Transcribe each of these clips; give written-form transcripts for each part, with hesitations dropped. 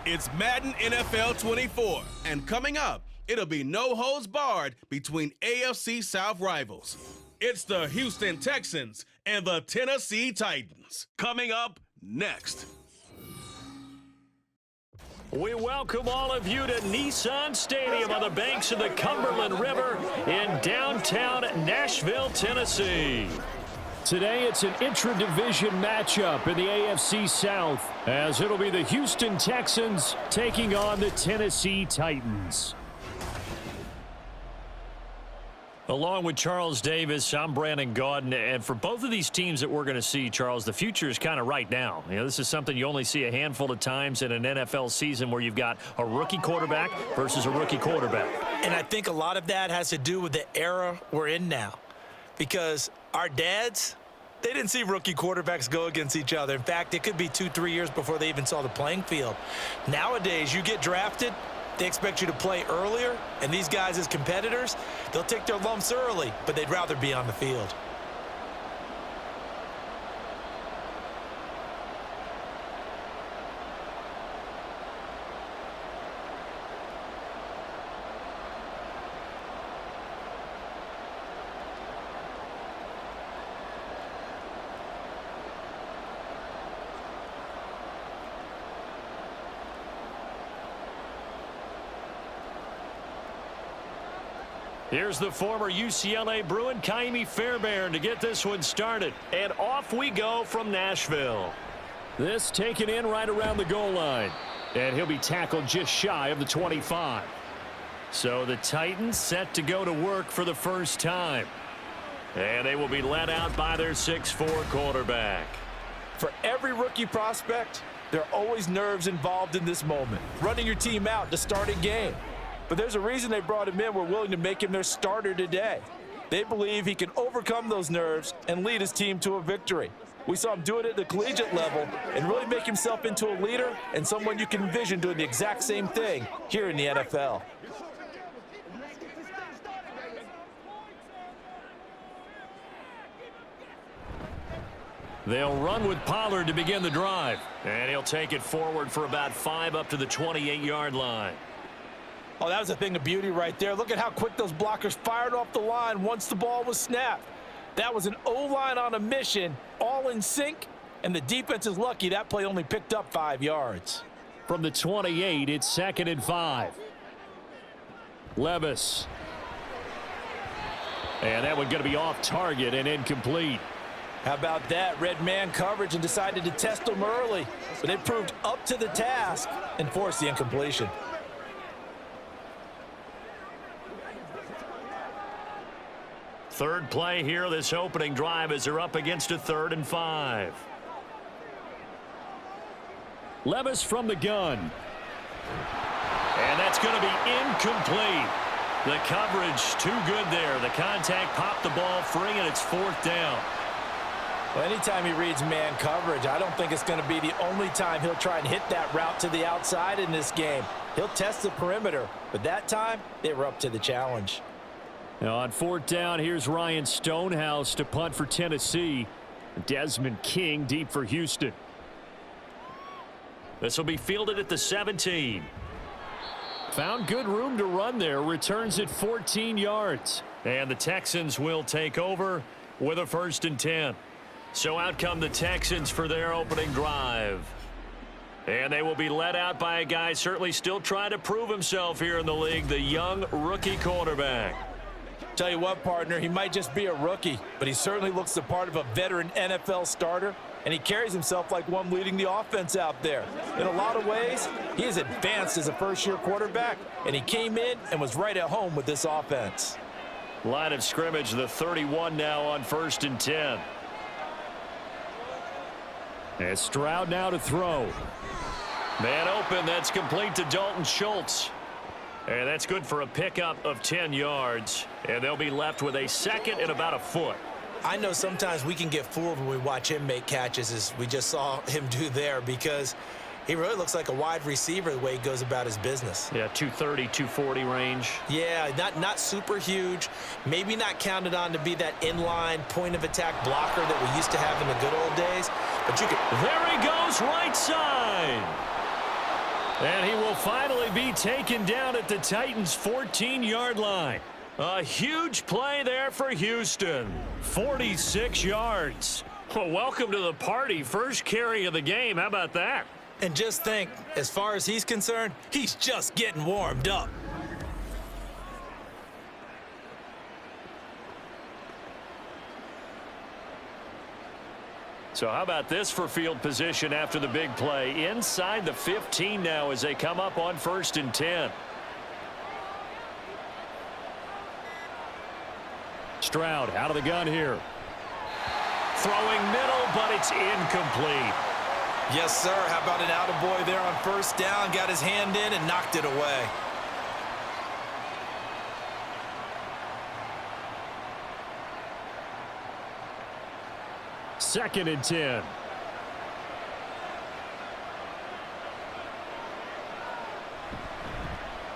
It's Madden NFL 24, and coming up, it'll be no holds barred between AFC South rivals. It's the Houston Texans and the Tennessee Titans. Coming up next. We welcome all of you to Nissan Stadium on the banks of the Cumberland River in downtown Nashville, Tennessee. Today, it's an intra-division matchup in the AFC South, as it'll be the Houston Texans taking on the Tennessee Titans. Along with Charles Davis, I'm Brandon Gaudin, and for both of these teams that we're going to see, Charles, the future is kind of right now. You know, this is something you only see a handful of times in an NFL season where you've got a rookie quarterback versus a rookie quarterback. And I think a lot of that has to do with the era we're in now, because our dads, they didn't see rookie quarterbacks go against each other. In fact, it could be 2-3 years before they even saw the playing field. Nowadays, you get drafted, they expect you to play earlier, and these guys as competitors, they'll take their lumps early, but they'd rather be on the field. Here's the former UCLA Bruin, Kaimi Fairbairn, to get this one started. And off we go from Nashville. This taken in right around the goal line. And he'll be tackled just shy of the 25. So the Titans set to go to work for the first time. And they will be led out by their 6'4 quarterback. For every rookie prospect, there are always nerves involved in this moment. Running your team out to start a game. But there's a reason they brought him in. We're willing to make him their starter today. They believe he can overcome those nerves and lead his team to a victory. We saw him do it at the collegiate level and really make himself into a leader and someone you can envision doing the exact same thing here in the NFL. They'll run with Pollard to begin the drive. And he'll take it forward for about 5 up to the 28-yard line. Oh, that was a thing of beauty right there. Look at how quick those blockers fired off the line once the ball was snapped. That was an O-line on a mission, all in sync, and the defense is lucky that play only picked up 5 yards. From the 28, it's 2nd and 5. Levis. And that one going to be off target and incomplete. How about that? Red man coverage and decided to test them early, but they proved up to the task and forced the incompletion. Third play here, this opening drive, as they're up against a 3rd and 5. Levis from the gun. And that's going to be incomplete. The coverage too good there. The contact popped the ball free, and it's 4th down. Well, anytime he reads man coverage, I don't think it's going to be the only time he'll try and hit that route to the outside in this game. He'll test the perimeter, but that time they were up to the challenge. Now on 4th down, here's Ryan Stonehouse to punt for Tennessee. Desmond King deep for Houston. This will be fielded at the 17. Found good room to run there. Returns at 14 yards. And the Texans will take over with a 1st and 10. So out come the Texans for their opening drive. And they will be led out by a guy certainly still trying to prove himself here in the league, the young rookie quarterback. Tell you what, partner, he might just be a rookie, but he certainly looks the part of a veteran NFL starter, and he carries himself like one leading the offense out there. In a lot of ways, he is advanced as a first-year quarterback, and he came in and was right at home with this offense. Line of scrimmage, the 31 now on 1st and 10. And Stroud now to throw. Man open, that's complete to Dalton Schultz. And that's good for a pickup of 10 yards. And they'll be left with a 2nd and about a foot. I know sometimes we can get fooled when we watch him make catches, as we just saw him do there, because he really looks like a wide receiver the way he goes about his business. Yeah, 230, 240 range. Yeah, not super huge. Maybe not counted on to be that inline point-of-attack blocker that we used to have in the good old days. But you could... There he goes, right side. And he will finally be taken down at the Titans' 14-yard line. A huge play there for Houston. 46 yards. Well, welcome to the party. First carry of the game. How about that? And just think, as far as he's concerned, he's just getting warmed up. So how about this for field position after the big play? Inside the 15 now as they come up on 1st and 10. Stroud out of the gun here. Throwing middle, but it's incomplete. Yes, sir. How about an attaboy there on 1st down? Got his hand in and knocked it away. Second and 10.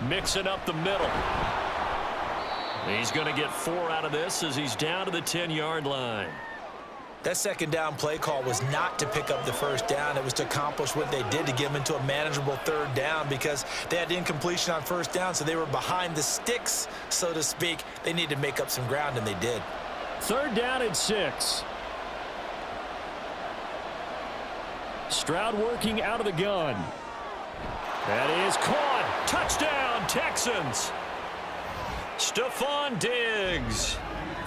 Mixing up the middle. He's going to get 4 out of this as he's down to the 10-yard line. That 2nd down play call was not to pick up the 1st down. It was to accomplish what they did to get them into a manageable 3rd down because they had incompletion on 1st down, so they were behind the sticks, so to speak. They needed to make up some ground, and they did. 3rd down and 6. Stroud working out of the gun. That is caught. Touchdown, Texans. Stephon Diggs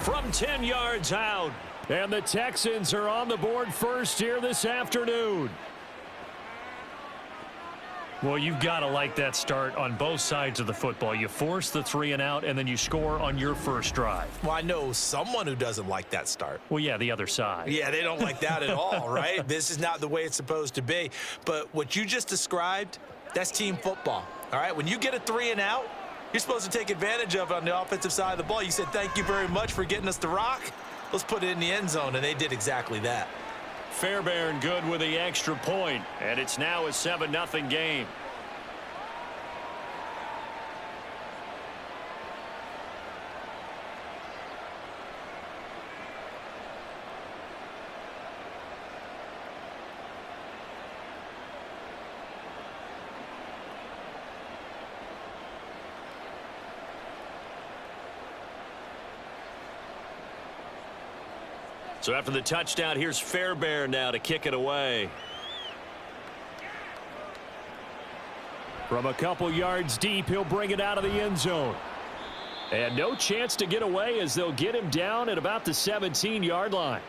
from 10 yards out. And the Texans are on the board first here this afternoon. Well, you've got to like that start on both sides of the football. You force the 3 and out, and then you score on your first drive. Well, I know someone who doesn't like that start. Well, yeah, the other side. Yeah, they don't like that at all, right? This is not the way it's supposed to be. But what you just described, that's team football, all right? When you get a 3 and out, you're supposed to take advantage of it on the offensive side of the ball. You said, thank you very much for getting us the rock. Let's put it in the end zone, and they did exactly that. Fairbairn good with the extra point, and it's now a 7-0 game. So after the touchdown, here's Fairbairn now to kick it away. From a couple yards deep, he'll bring it out of the end zone. And no chance to get away as they'll get him down at about the 17-yard line.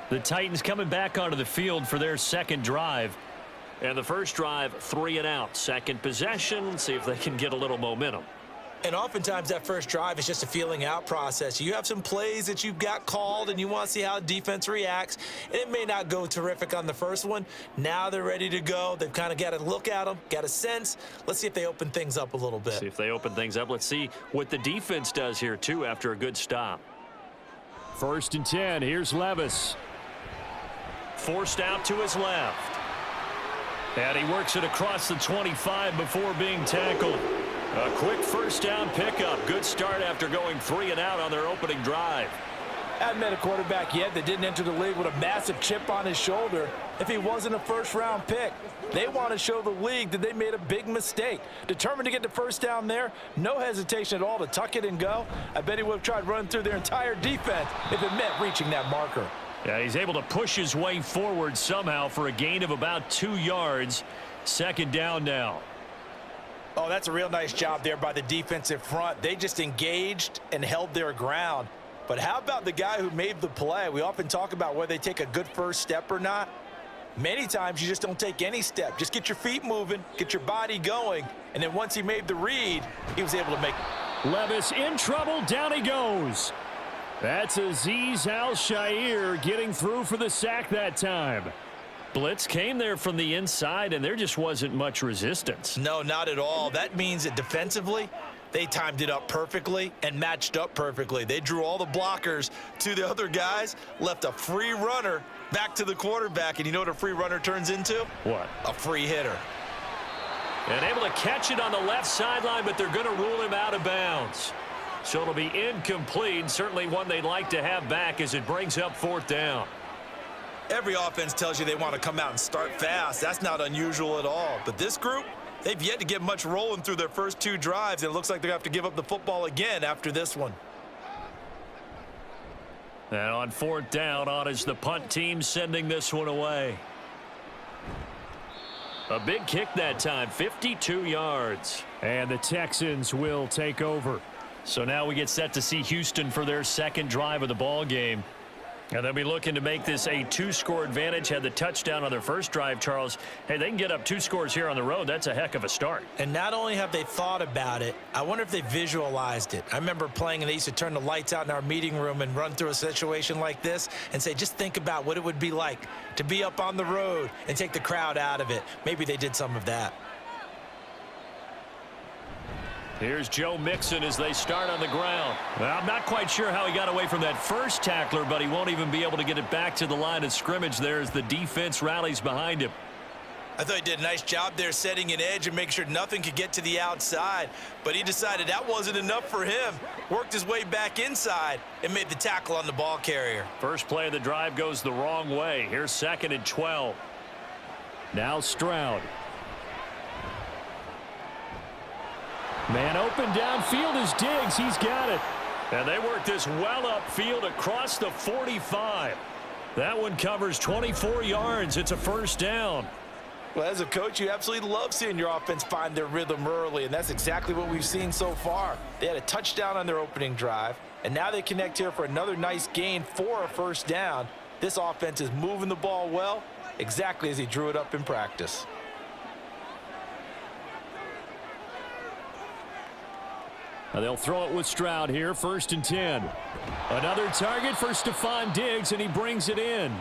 The Titans coming back onto the field for their 2nd drive. And the first drive, 3 and out. 2nd possession, see if they can get a little momentum. And oftentimes that first drive is just a feeling out process. You have some plays that you've got called and you want to see how the defense reacts. And it may not go terrific on the first one. Now they're ready to go. They've kind of got to look at them, got a sense. Let's see if they open things up a little bit. See if they open things up. Let's see what the defense does here, too, after a good stop. 1st and 10. Here's Levis. Forced out to his left. And he works it across the 25 before being tackled. A quick 1st down pickup. Good start after going 3 and out on their opening drive. I haven't met a quarterback yet that didn't enter the league with a massive chip on his shoulder if he wasn't a 1st-round pick. They want to show the league that they made a big mistake. Determined to get the 1st down there, no hesitation at all to tuck it and go. I bet he would have tried running through their entire defense if it meant reaching that marker. Yeah, he's able to push his way forward somehow for a gain of about 2 yards. 2nd down now. Oh, that's a real nice job there by the defensive front. They just engaged and held their ground. But how about the guy who made the play? We often talk about whether they take a good first step or not. Many times you just don't take any step. Just get your feet moving, get your body going, and then once he made the read, he was able to make it. Levis in trouble. Down he goes. That's Azeez Al-Shaair getting through for the sack that time. Blitz came there from the inside, and there just wasn't much resistance. No, not at all. That means that defensively, they timed it up perfectly and matched up perfectly. They drew all the blockers to the other guys, left a free runner back to the quarterback, and you know what a free runner turns into? What? A free hitter. And able to catch it on the left sideline, but they're going to rule him out of bounds. So it'll be incomplete, certainly one they'd like to have back as it brings up 4th down. Every offense tells you they want to come out and start fast. That's not unusual at all. But this group, They've yet to get much rolling through their first 2 drives, and it looks like they're going to have to give up the football again after this one. And on 4th down, on is the punt team sending this one away. A big kick that time, 52 yards. And the Texans will take over. So now we get set to see Houston for their second drive of the ball game. And they'll be looking to make this a 2-score advantage. Had the touchdown on their first drive, Charles. Hey, they can get up 2 scores here on the road. That's a heck of a start. And not only have they thought about it, I wonder if they visualized it. I remember playing, and they used to turn the lights out in our meeting room and run through a situation like this and say, just think about what it would be like to be up on the road and take the crowd out of it. Maybe they did some of that. Here's Joe Mixon as they start on the ground. Well, I'm not quite sure how he got away from that first tackler, but he won't even be able to get it back to the line of scrimmage there as the defense rallies behind him. I thought he did a nice job there setting an edge and making sure nothing could get to the outside, but he decided that wasn't enough for him. Worked his way back inside and made the tackle on the ball carrier. First play of the drive goes the wrong way. Here's 2nd and 12. Now Stroud. Man open downfield is Diggs. He's got it. And they work this well upfield across the 45. That one covers 24 yards. It's a first down. Well, as a coach, you absolutely love seeing your offense find their rhythm early, and that's exactly what we've seen so far. They had a touchdown on their opening drive, and now they connect here for another nice gain for a first down. This offense is moving the ball well, exactly as he drew it up in practice. Now they'll throw it with Stroud here, 1st and 10. Another target for Stephon Diggs, and he brings it in.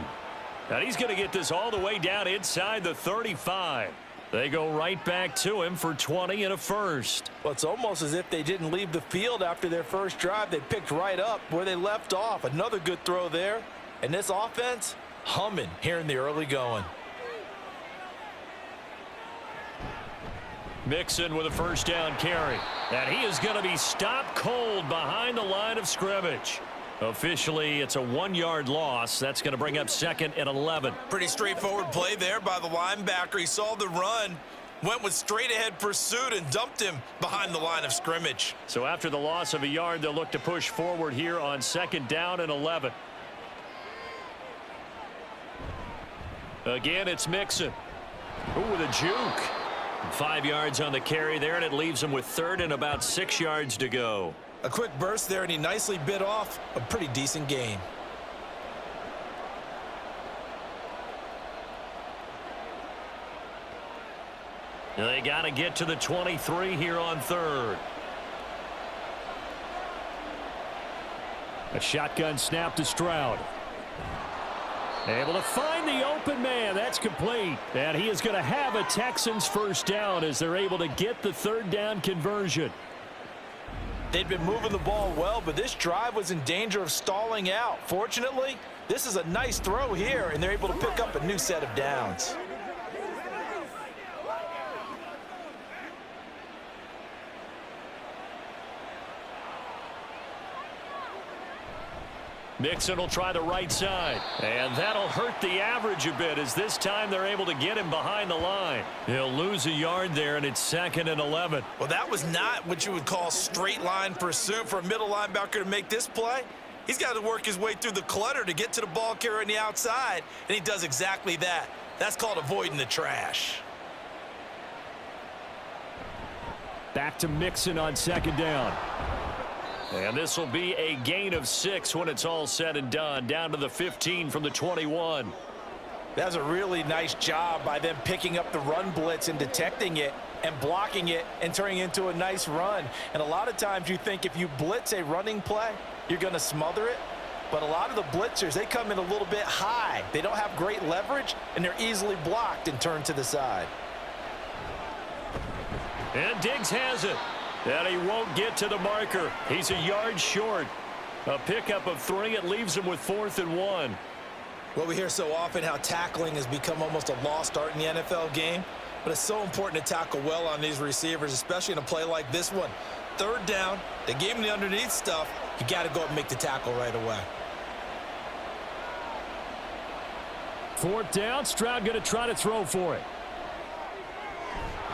And he's going to get this all the way down inside the 35. They go right back to him for 20 and a first. Well, it's almost as if they didn't leave the field after their first drive. They picked right up where they left off. Another good throw there. And this offense, humming here in the early going. Mixon with a first down carry. And he is going to be stopped cold behind the line of scrimmage. Officially, it's a 1-yard loss. That's going to bring up 2nd and 11. Pretty straightforward play there by the linebacker. He saw the run, went with straight-ahead pursuit, and dumped him behind the line of scrimmage. So after the loss of a yard, they'll look to push forward here on 2nd down and 11. Again, it's Mixon. Ooh, with a juke. 5 yards on the carry there, and it leaves him with 3rd and about 6 yards to go. A quick burst there, and he nicely bit off a pretty decent gain. They got to get to the 23 here on 3rd. A shotgun snap to Stroud. Able to find the open man. That's complete. And he is going to have a Texans first down as they're able to get the 3rd down conversion. They'd been moving the ball well, but this drive was in danger of stalling out. Fortunately, this is a nice throw here, and they're able to pick up a new set of downs. Mixon will try the right side, and that'll hurt the average a bit as this time they're able to get him behind the line. He'll lose a yard there, and it's 2nd and 11. Well, that was not what you would call straight line pursuit for a middle linebacker to make this play. He's got to work his way through the clutter to get to the ball carrier on the outside, and he does exactly that. That's called avoiding the trash. Back to Mixon on 2nd down. And this will be a gain of 6 when it's all said and done, down to the 15 from the 21. That was a really nice job by them picking up the run blitz and detecting it and blocking it and turning it into a nice run. And a lot of times you think if you blitz a running play, you're going to smother it. But a lot of the blitzers, they come in a little bit high. They don't have great leverage, and they're easily blocked and turned to the side. And Diggs has it. And he won't get to the marker. He's a yard short. A pickup of 3. It leaves him with 4th and 1. Well, we hear so often how tackling has become almost a lost art in the NFL game. But it's so important to tackle well on these receivers, especially in a play like this one. 3rd down, they gave him the underneath stuff. You got to go up and make the tackle right away. 4th down, Stroud going to try to throw for it.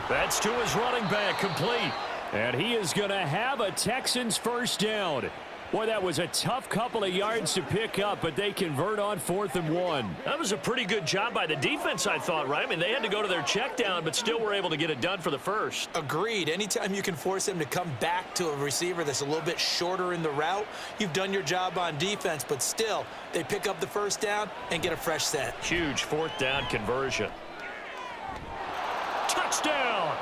That's to his running back, complete. And he is going to have a Texans first down. Boy, that was a tough couple of yards to pick up, but they convert on 4th and 1. That was a pretty good job by the defense, I thought, right? I mean, they had to go to their check down, but still were able to get it done for the first. Agreed. Anytime you can force him to come back to a receiver that's a little bit shorter in the route, you've done your job on defense, but still, they pick up the first down and get a fresh set. Huge 4th down conversion. Touchdown!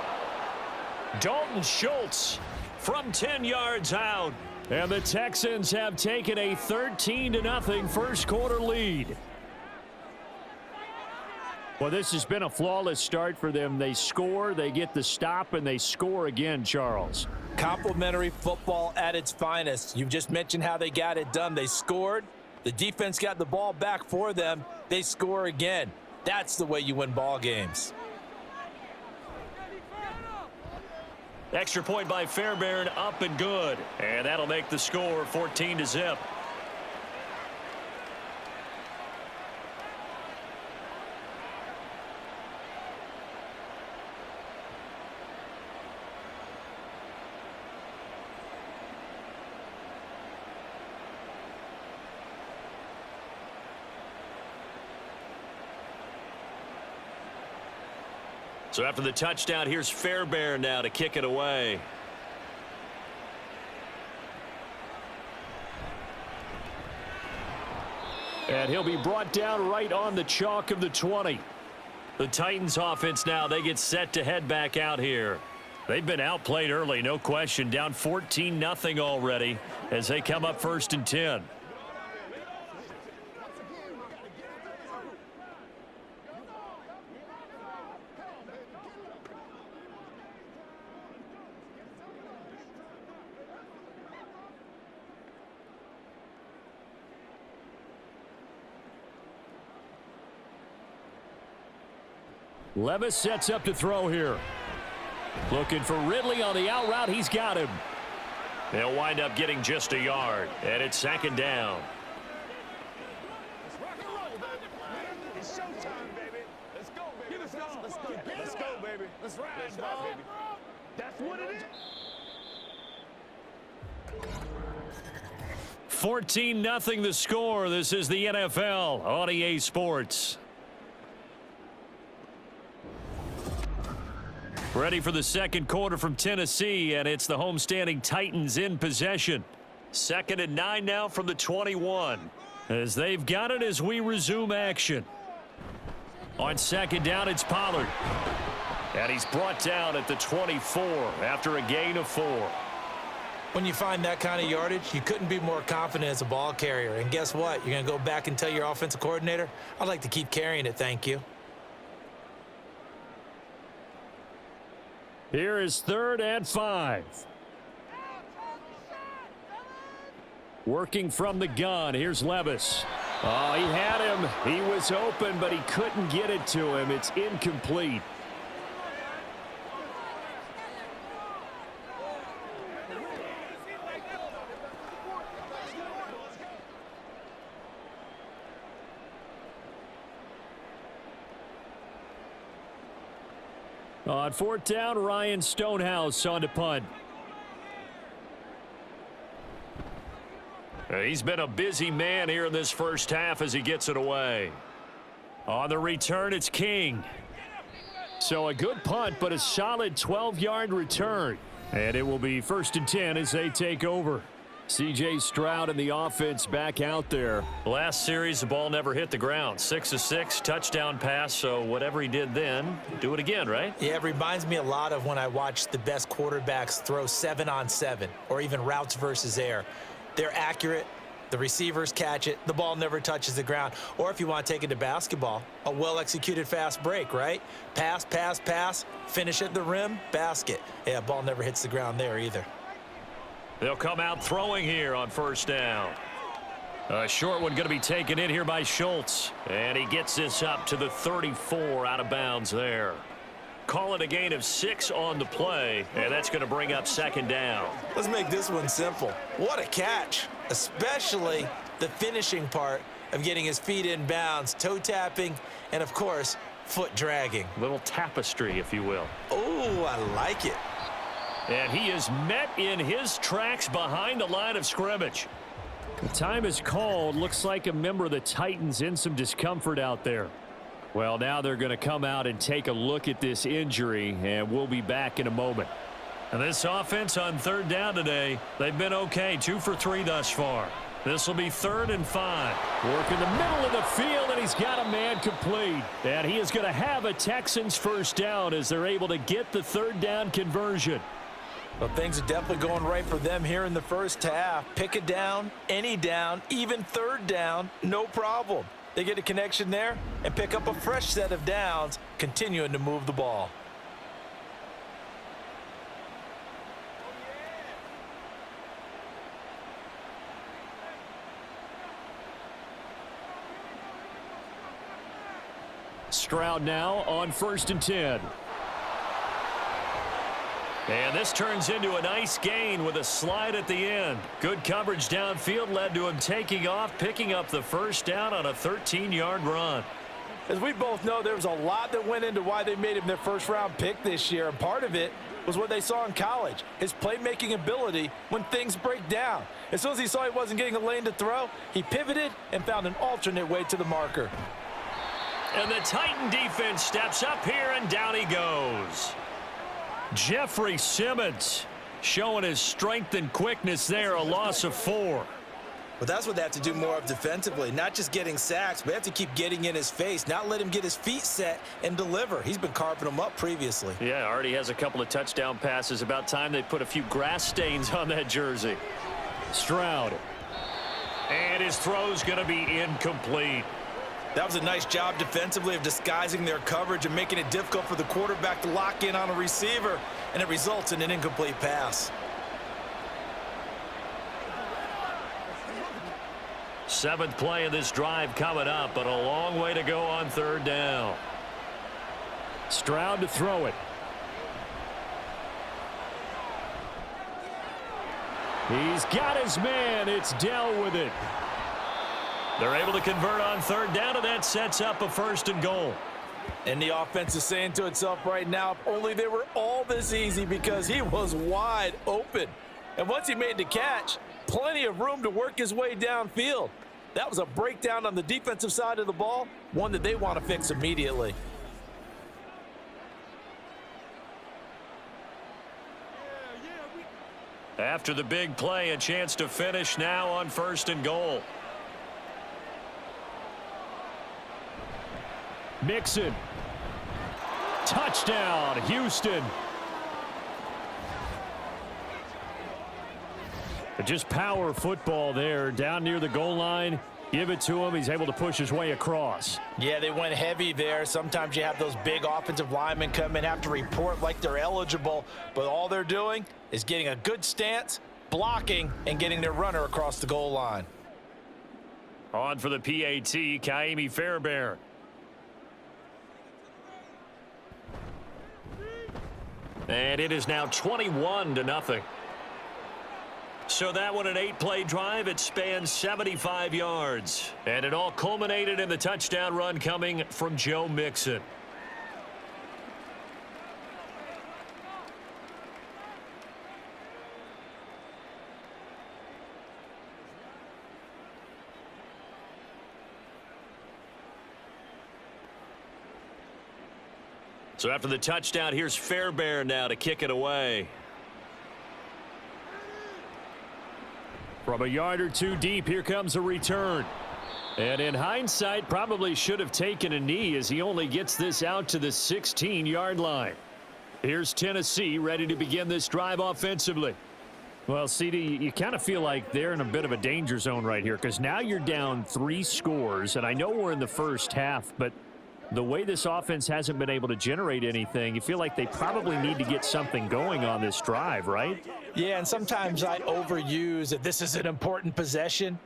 Dalton Schultz from 10 yards out. And the Texans have taken a 13-0 first quarter lead. Well, this has been a flawless start for them. They score, they get the stop, and they score again, Charles. Complimentary football at its finest. You've just mentioned how they got it done. They scored. The defense got the ball back for them. They score again. That's the way you win ball games. Extra point by Fairbairn, up and good. And that'll make the score 14-0. So after the touchdown, here's Fairbairn now to kick it away. And he'll be brought down right on the chalk of the 20. The Titans offense now, they get set to head back out here. They've been outplayed early, no question. Down 14-0 already as they come up 1st and 10. Levis sets up to throw here. Looking for Ridley on the out route. He's got him. They'll wind up getting just a yard. And it's 2nd down. Let's rock and roll, baby. It's showtime, baby. Let's go, baby. Let's go. Let's go. Let's go, baby. Let's ride, baby. That's what it is. 14-0 the score. This is the NFL on EA Sports. Ready for the second quarter from Tennessee, and it's the homestanding Titans in possession. 2nd and 9 now from the 21. As they've got it as we resume action. On 2nd down, it's Pollard. And he's brought down at the 24 after a gain of 4. When you find that kind of yardage, you couldn't be more confident as a ball carrier. And guess what? You're going to go back and tell your offensive coordinator, I'd like to keep carrying it, thank you. Here is 3rd and 5. Working from the gun. Here's Levis. Oh, he had him. He was open, but he couldn't get it to him. It's incomplete. On 4th down, Ryan Stonehouse on to punt. He's been a busy man here in this first half as he gets it away. On the return, it's King. So a good punt, but a solid 12-yard return. And it will be 1st and 10 as they take over. C.J. Stroud and the offense back out there. Last series, the ball never hit the ground. 6 of 6, touchdown pass. So whatever he did then, do it again, right? Yeah, it reminds me a lot of when I watch the best quarterbacks throw 7-on-7 or even routes versus air. They're accurate. The receivers catch it. The ball never touches the ground. Or if you want to take it to basketball, a well-executed fast break, right? Pass, pass, pass, finish at the rim, basket. Yeah, ball never hits the ground there either. They'll come out throwing here on 1st down. A short one going to be taken in here by Schultz. And he gets this up to the 34 out of bounds there. Call it a gain of 6 on the play, and that's going to bring up 2nd down. Let's make this one simple. What a catch, especially the finishing part of getting his feet in bounds, toe tapping, and of course, foot dragging. Little tapestry, if you will. Oh, I like it. And he is met in his tracks behind the line of scrimmage. The time is called. Looks like a member of the Titans in some discomfort out there. Well, now they're going to come out and take a look at this injury, and we'll be back in a moment. And this offense on third down today, they've been okay, 2 for 3 thus far. This will be 3rd and 5. Work in the middle of the field, and he's got a man complete. And he is going to have a Texans first down as they're able to get the 3rd down conversion. Well, things are definitely going right for them here in the first half. Pick a down, any down, even 3rd down, no problem. They get a connection there and pick up a fresh set of downs, continuing to move the ball. Stroud now on 1st and 10. And this turns into a nice gain with a slide at the end. Good coverage downfield led to him taking off, picking up the first down on a 13-yard run. As we both know, there was a lot that went into why they made him their first-round pick this year, and part of it was what they saw in college, his playmaking ability when things break down. As soon as he saw he wasn't getting a lane to throw, he pivoted and found an alternate way to the marker. And the Titan defense steps up here, and down he goes. Jeffrey Simmons showing his strength and quickness there, a loss of 4. But that's what they have to do more of defensively, not just getting sacks, but they have to keep getting in his face, not let him get his feet set and deliver. He's been carving them up previously. Yeah, already has a couple of touchdown passes. About time they put a few grass stains on that jersey. Stroud. And his throw's going to be incomplete. That was a nice job defensively of disguising their coverage and making it difficult for the quarterback to lock in on a receiver, and it results in an incomplete pass. 7th play of this drive coming up, but a long way to go on 3rd down. Stroud to throw it. He's got his man. It's Dell with it. They're able to convert on 3rd down, and that sets up a 1st and goal. And the offense is saying to itself right now, if only they were all this easy, because he was wide open. And once he made the catch, plenty of room to work his way downfield. That was a breakdown on the defensive side of the ball, one that they want to fix immediately. After the big play, a chance to finish now on 1st and goal. Mixon. Touchdown, Houston. Just power football there, down near the goal line. Give it to him. He's able to push his way across. Yeah, they went heavy there. Sometimes you have those big offensive linemen come in, have to report like they're eligible, but all they're doing is getting a good stance, blocking, and getting their runner across the goal line. On for the PAT, Kaimi Fairbairn. And it is now 21-0. So that one, an 8-play drive. It spans 75 yards. And it all culminated in the touchdown run coming from Joe Mixon. So after the touchdown, here's Fairbairn now to kick it away. From a yard or two deep, here comes a return. And in hindsight, probably should have taken a knee as he only gets this out to the 16-yard line. Here's Tennessee ready to begin this drive offensively. Well, CD, you kind of feel like they're in a bit of a danger zone right here because now you're down 3 scores, and I know we're in the first half, but the way this offense hasn't been able to generate anything, you feel like they probably need to get something going on this drive, right? Yeah, and sometimes I overuse that this is an important possession,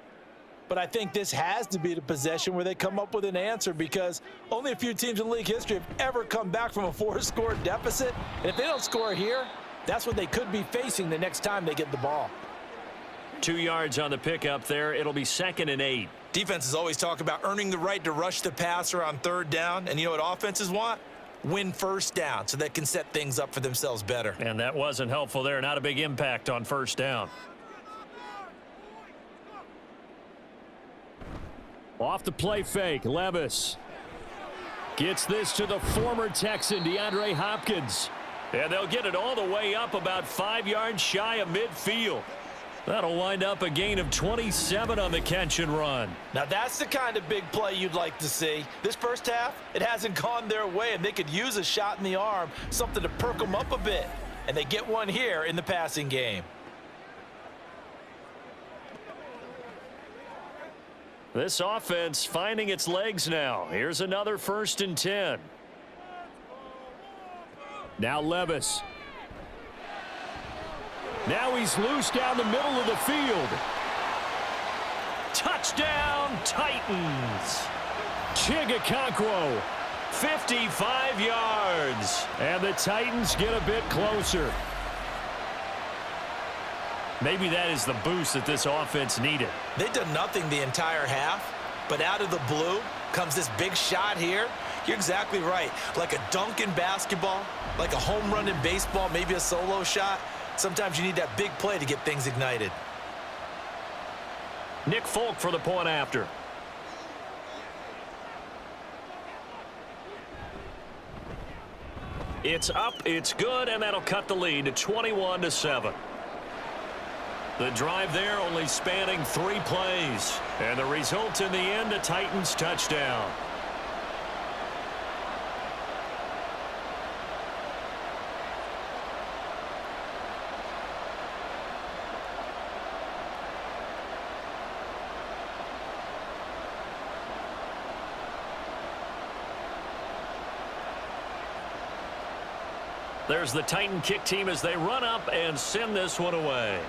but I think this has to be the possession where they come up with an answer because only a few teams in league history have ever come back from a 4-score deficit, and if they don't score here, that's what they could be facing the next time they get the ball. 2 yards on the pickup there. It'll be 2nd and 8. Defenses always talk about earning the right to rush the passer on 3rd down. And you know what offenses want? Win 1st down so they can set things up for themselves better. And that wasn't helpful there. Not a big impact on 1st down. Off the play fake, Levis gets this to the former Texan, DeAndre Hopkins. And they'll get it all the way up about 5 yards shy of midfield. That'll wind up a gain of 27 on the catch and run. Now that's the kind of big play you'd like to see. This first half, it hasn't gone their way, and they could use a shot in the arm, something to perk them up a bit. And they get one here in the passing game. This offense finding its legs now. Here's another 1st and 10. Now Levis. Now he's loose down the middle of the field. Touchdown, Titans. Chigakonkwo. 55 yards. And the Titans get a bit closer. Maybe that is the boost that this offense needed. They've done nothing the entire half, but out of the blue comes this big shot here. You're exactly right. Like a dunk in basketball, like a home run in baseball, maybe a solo shot. Sometimes you need that big play to get things ignited. Nick Folk for the point after. It's up, it's good, and that'll cut the lead to 21-7. The drive there only spanning 3 plays. And the result in the end, a Titans touchdown. There's the Titan kick team as they run up and send this one away.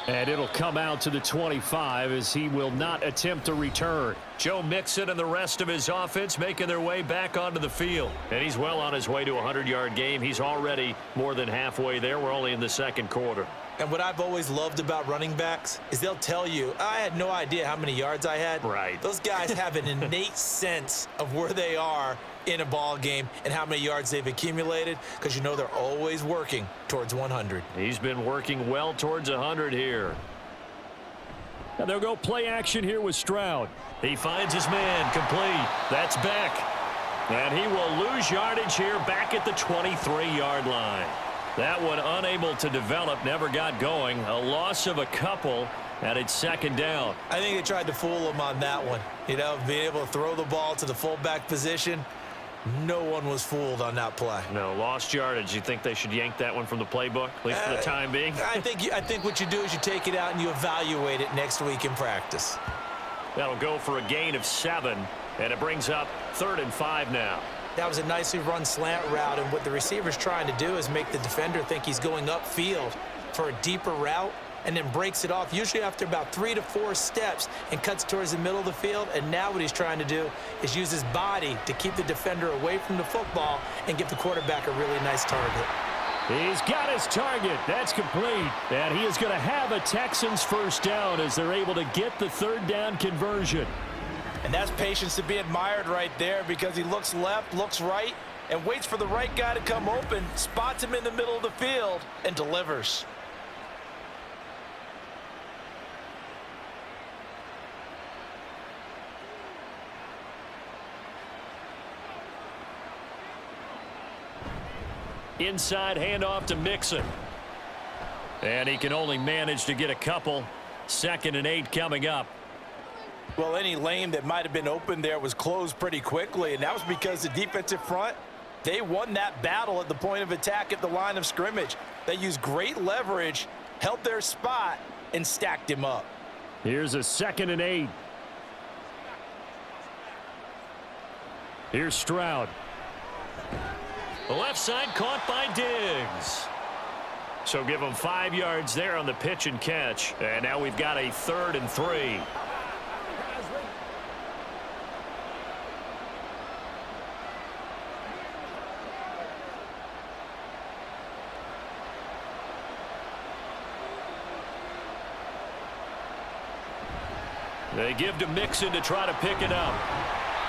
And it'll come out to the 25 as he will not attempt to return. Joe Mixon and the rest of his offense making their way back onto the field. And he's well on his way to a 100-yard game. He's already more than halfway there. We're only in the 2nd quarter. And what I've always loved about running backs is they'll tell you, I had no idea how many yards I had. Right. Those guys have an innate sense of where they are in a ball game and how many yards they've accumulated, because you know they're always working towards 100. He's been working well towards 100 here. And they'll go play action here with Stroud. He finds his man complete. That's Beck. And he will lose yardage here back at the 23-yard line. That one unable to develop, never got going. A loss of a couple, and it's 2nd down. I think they tried to fool him on that one. You know, being able to throw the ball to the fullback position. No one was fooled on that play. No, lost yardage. You think they should yank that one from the playbook, at least for the time being? I think what you do is you take it out and you evaluate it next week in practice. That'll go for a gain of 7, and it brings up 3rd and 5 now. That was a nicely run slant route, and what the receiver's trying to do is make the defender think he's going upfield for a deeper route, and then breaks it off, usually after about 3 to 4 steps, and cuts towards the middle of the field. And now what he's trying to do is use his body to keep the defender away from the football and give the quarterback a really nice target. He's got his target. That's complete. And he is going to have a Texans 1st down as they're able to get the 3rd down conversion. And that's patience to be admired right there, because he looks left, looks right, and waits for the right guy to come open, spots him in the middle of the field, and delivers. Inside handoff to Mixon. And he can only manage to get a couple. 2nd and 8 coming up. Well, any lane that might have been open there was closed pretty quickly, and that was because the defensive front, they won that battle at the point of attack at the line of scrimmage. They used great leverage, held their spot, and stacked him up. Here's a 2nd and 8. Here's Stroud. The left side caught by Diggs. So give him 5 yards there on the pitch and catch. And now we've got a 3rd and 3. They give to Mixon to try to pick it up.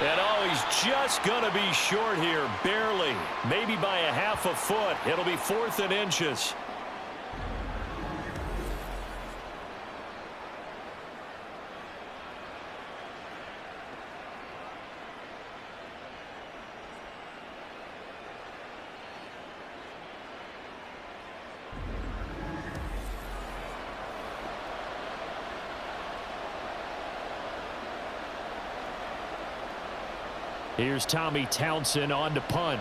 And oh, he's just going to be short here, barely. Maybe by a half a foot. It'll be 4th and inches. Here's Tommy Townsend on to punt.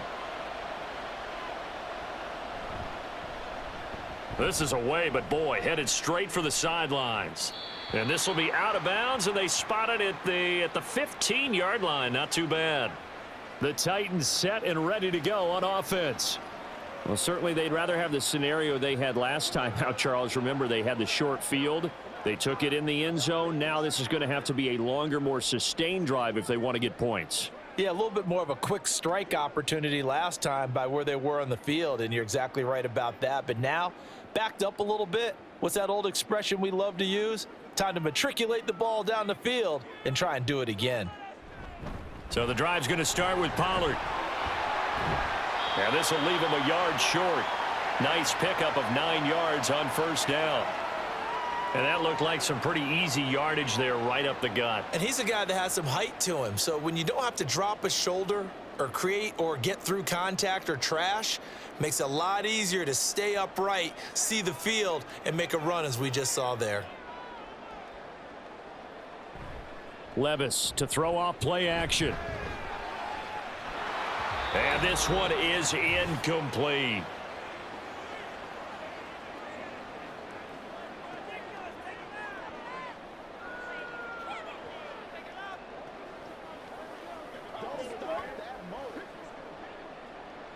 This is away, but boy, headed straight for the sidelines. And this will be out of bounds, and they spot it at the 15-yard line. Not too bad. The Titans set and ready to go on offense. Well, certainly they'd rather have the scenario they had last time out, Charles. Remember, they had the short field. They took it in the end zone. Now this is going to have to be a longer, more sustained drive if they want to get points. Yeah, a little bit more of a quick strike opportunity last time by where they were on the field, and you're exactly right about that. But now, backed up a little bit. What's that old expression we love to use? Time to matriculate the ball down the field and try and do it again. So the drive's going to start with Pollard. Yeah, this will leave him a yard short. Nice pickup of 9 yards on first down. And that looked like some pretty easy yardage there right up the gut. And he's a guy that has some height to him. So when you don't have to drop a shoulder or create or get through contact or trash, makes it a lot easier to stay upright, see the field, and make a run as we just saw there. Levis to throw off play action. And this one is incomplete.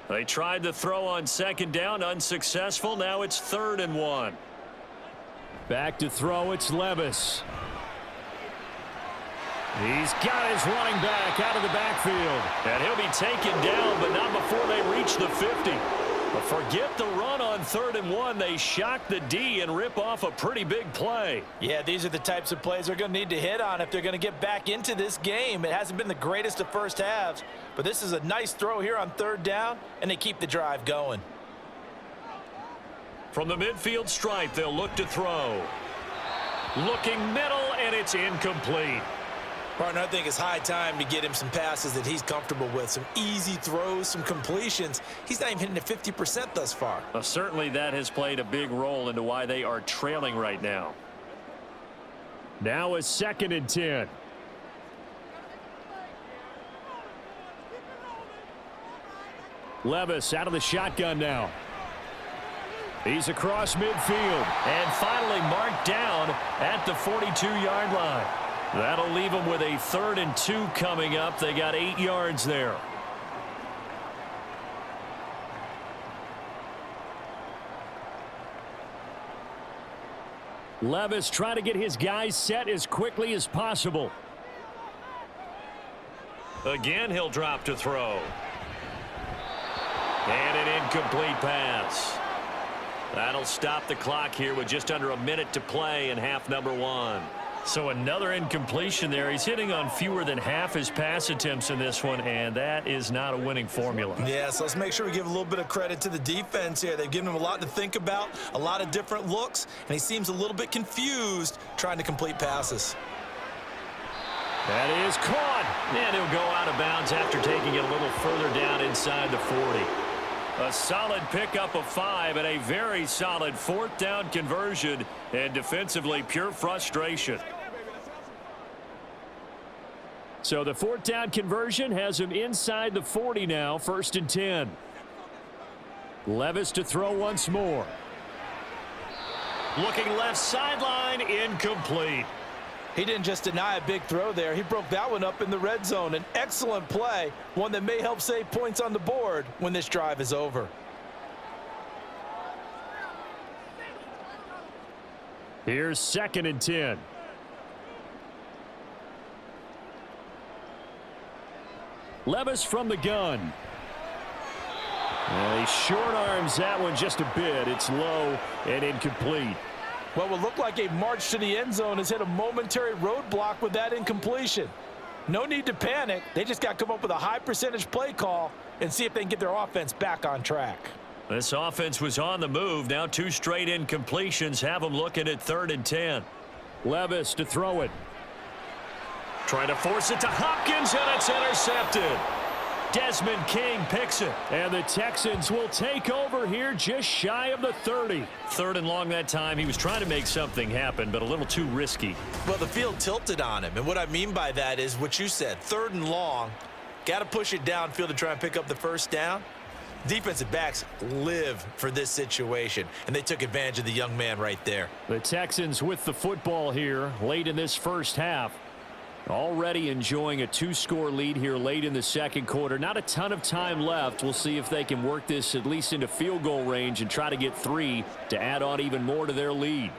They tried to throw on second down, unsuccessful. Now it's 3rd and 1. Back to throw, it's Levis. He's got his running back out of the backfield. And he'll be taken down, but not before they reach the 50. But forget the run on 3rd and 1. They shock the D and rip off a pretty big play. Yeah, these are the types of plays they're going to need to hit on if they're going to get back into this game. It hasn't been the greatest of first halves, but this is a nice throw here on 3rd down, and they keep the drive going. From the midfield stripe, they'll look to throw. Looking middle, and it's incomplete. Partner, I think it's high time to get him some passes that he's comfortable with. Some easy throws, some completions. He's not even hitting at 50% thus far. Well, certainly that has played a big role into why they are trailing right now. Now a 2nd and 10. Levis out of the shotgun now. He's across midfield. And finally marked down at the 42-yard line. That'll leave them with a 3rd and 2 coming up. They got 8 yards there. Levis trying to get his guys set as quickly as possible. Again, he'll drop to throw. And an incomplete pass. That'll stop the clock here with just under a minute to play in half number 1. So another incompletion there. He's hitting on fewer than half his pass attempts in this one, and that is not a winning formula. Yeah, so let's make sure we give a little bit of credit to the defense here. They've given him a lot to think about, a lot of different looks, and he seems a little bit confused trying to complete passes. That is caught. And he'll go out of bounds after taking it a little further down inside the 40. A solid pickup of 5 and a very solid 4th down conversion, and defensively pure frustration. So the 4th down conversion has him inside the 40 now, 1st and 10. Levis to throw once more. Looking left sideline, incomplete. He didn't just deny a big throw there. He broke that one up in the red zone. An excellent play, one that may help save points on the board when this drive is over. Here's 2nd and 10. Levis from the gun. He short arms that one just a bit. It's low and incomplete. What will look like a march to the end zone has hit a momentary roadblock with that incompletion. No need to panic. They just got to come up with a high percentage play call and see if they can get their offense back on track. This offense was on the move. Now 2 straight incompletions have them looking at 3rd and 10. Levis to throw it. Trying to force it to Hopkins, and it's intercepted. Desmond King picks it. And the Texans will take over here just shy of the 30. 3rd and long that time. He was trying to make something happen, but a little too risky. Well, the field tilted on him, and what I mean by that is what you said, 3rd and long. Got to push it downfield to try and pick up the first down. Defensive backs live for this situation, and they took advantage of the young man right there. The Texans with the football here late in this first half. Already enjoying a 2-score lead here late in the second quarter. Not a ton of time left. We'll see if they can work this at least into field goal range and try to get 3 to add on even more to their lead.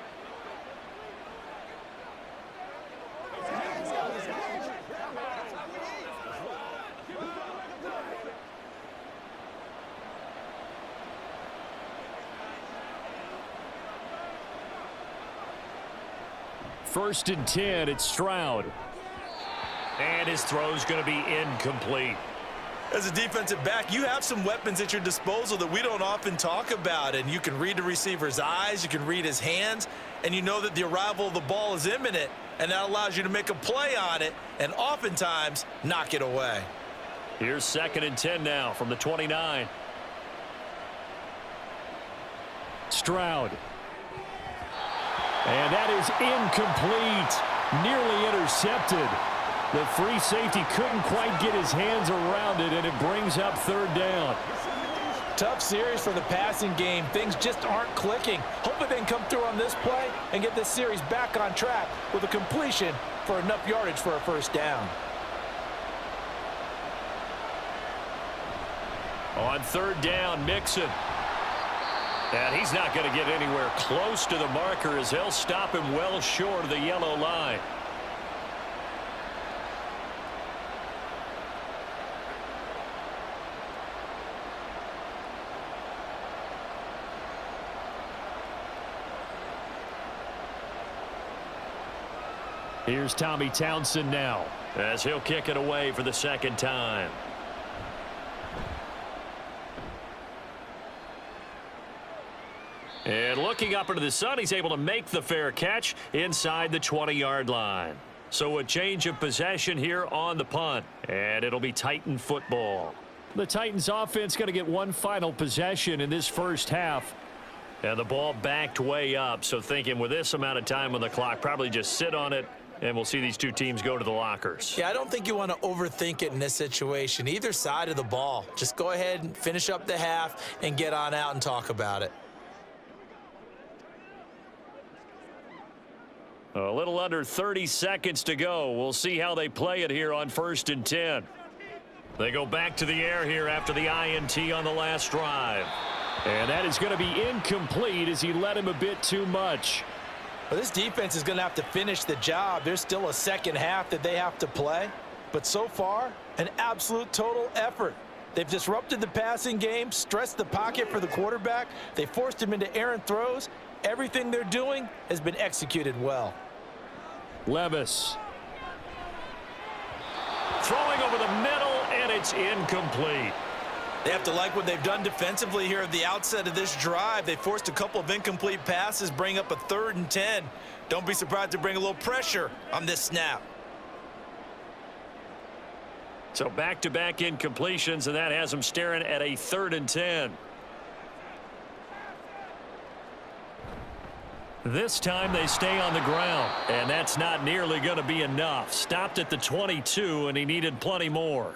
First and 10, it's Stroud. And his throw's going to be incomplete. As a defensive back, you have some weapons at your disposal that we don't often talk about, and you can read the receiver's eyes, you can read his hands, and you know that the arrival of the ball is imminent, and that allows you to make a play on it and oftentimes knock it away. Here's 2nd and 10 now from the 29. Stroud. And that is incomplete. Nearly intercepted. The free safety couldn't quite get his hands around it, and it brings up 3rd down. Tough series for the passing game. Things just aren't clicking. Hopefully they can come through on this play and get this series back on track with a completion for enough yardage for a first down. On 3rd down, Mixon. And he's not going to get anywhere close to the marker as they'll stop him well short of the yellow line. Here's Tommy Townsend now, as he'll kick it away for the 2nd time. And looking up into the sun, he's able to make the fair catch inside the 20-yard line. So a change of possession here on the punt, and it'll be Titan football. The Titans offense going to get one final possession in this first half. And the ball backed way up, so thinking with this amount of time on the clock, probably just sit on it, and we'll see these 2 teams go to the lockers. Yeah, I don't think you want to overthink it in this situation. Either side of the ball. Just go ahead and finish up the half and get on out and talk about it. A little under 30 seconds to go. We'll see how they play it here on 1st and 10. They go back to the air here after the INT on the last drive. And that is going to be incomplete as he led him a bit too much. Well, this defense is going to have to finish the job. There's still a second half that they have to play. But so far, an absolute total effort. They've disrupted the passing game, stressed the pocket for the quarterback. They forced him into errant throws. Everything they're doing has been executed well. Levis. Throwing over the middle, and it's incomplete. They have to like what they've done defensively here at the outset of this drive. They forced a couple of incomplete passes, bring up a 3rd and 10. Don't be surprised to bring a little pressure on this snap. So back-to-back incompletions, and that has them staring at a 3rd and 10. This time they stay on the ground, and that's not nearly going to be enough. Stopped at the 22, and he needed plenty more.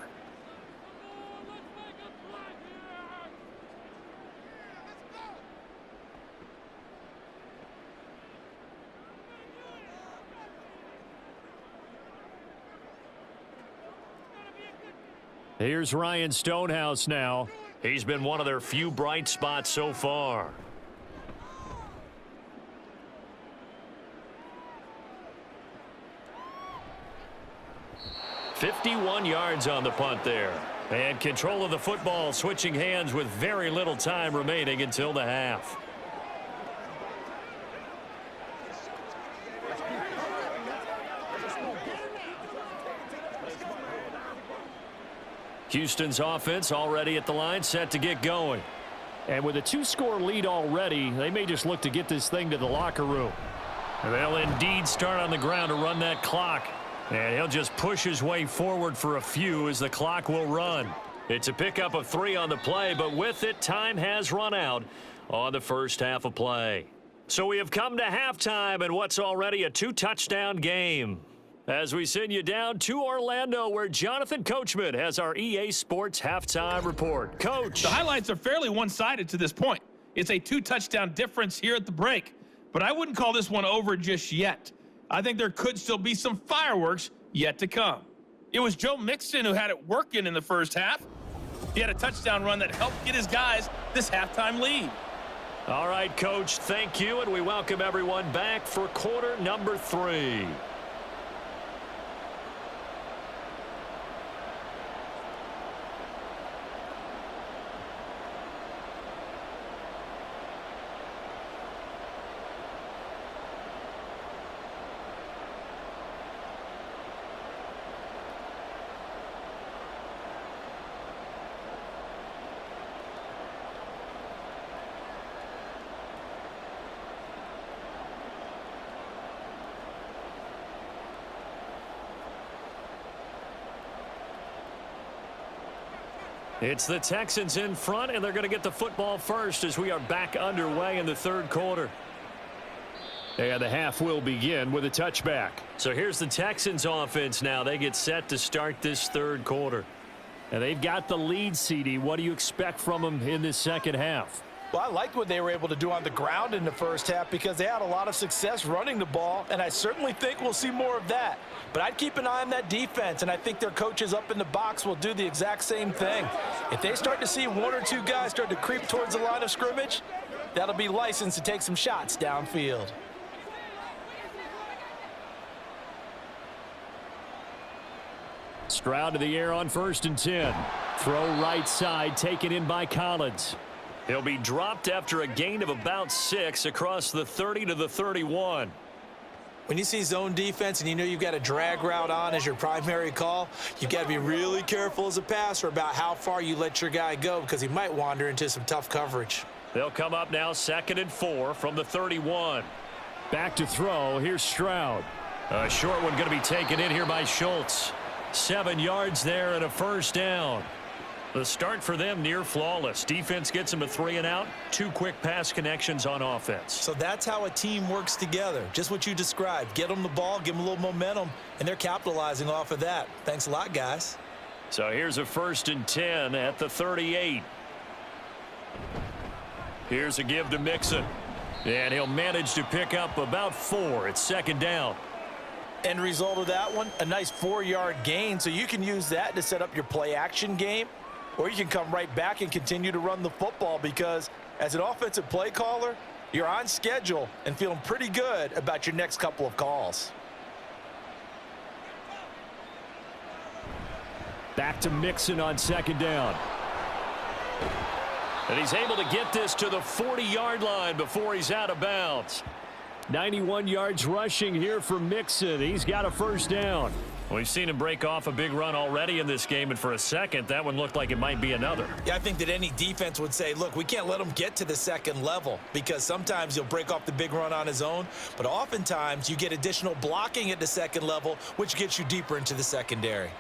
Here's Ryan Stonehouse now. He's been one of their few bright spots so far. "51 yards on the punt there. And control of the football, switching hands with very little time remaining until the half. Houston's offense already at the line, set to get going. And with a 2-score lead already, they may just look to get this thing to the locker room. And they'll indeed start on the ground to run that clock. And he'll just push his way forward for a few as the clock will run. It's a pickup of 3 on the play, but with it, time has run out on the first half of play. So we have come to halftime in what's already a 2-touchdown game. As we send you down to Orlando, where Jonathan Coachman has our EA Sports halftime report. Coach. The highlights are fairly one-sided to this point. It's a 2-touchdown difference here at the break, but I wouldn't call this one over just yet. I think there could still be some fireworks yet to come. It was Joe Mixon who had it working in the first half. He had a touchdown run that helped get his guys this halftime lead. All right, Coach, thank you, and we welcome everyone back for quarter number 3. It's the Texans in front, and they're going to get the football first as we are back underway in the third quarter. And the half will begin with a touchback. So here's the Texans offense now. They get set to start this third quarter. And they've got the lead, CD. What do you expect from them in this second half? Well, I liked what they were able to do on the ground in the first half because they had a lot of success running the ball, and I certainly think we'll see more of that. But I'd keep an eye on that defense, and I think their coaches up in the box will do the exact same thing. If they start to see 1 or 2 guys start to creep towards the line of scrimmage, that'll be licensed to take some shots downfield. Stroud to the air on 1st and 10. Throw right side, taken in by Collins. He'll be dropped after a gain of about 6 across the 30 to the 31. When you see zone defense and you know you've got a drag route on as your primary call, you've got to be really careful as a passer about how far you let your guy go because he might wander into some tough coverage. They'll come up now 2nd and 4 from the 31. Back to throw. Here's Stroud. A short one going to be taken in here by Schultz. 7 yards there and a first down. The start for them near flawless. Defense gets them a 3 and out. 2 quick pass connections on offense. So that's how a team works together. Just what you described. Get them the ball, give them a little momentum, and they're capitalizing off of that. Thanks a lot, guys. So here's a 1st and 10 at the 38. Here's a give to Mixon. And he'll manage to pick up about 4. It's 2nd down. End result of that one, a nice 4-yard gain. So you can use that to set up your play action game. Or you can come right back and continue to run the football because as an offensive play caller, you're on schedule and feeling pretty good about your next couple of calls. Back to Mixon on 2nd down. And he's able to get this to the 40-yard line before he's out of bounds. 91 yards rushing here for Mixon. He's got a first down. We've seen him break off a big run already in this game, and for a second, that one looked like it might be another. Yeah, I think that any defense would say, look, we can't let him get to the 2nd level because sometimes he'll break off the big run on his own, but oftentimes you get additional blocking at the 2nd level, which gets you deeper into the secondary.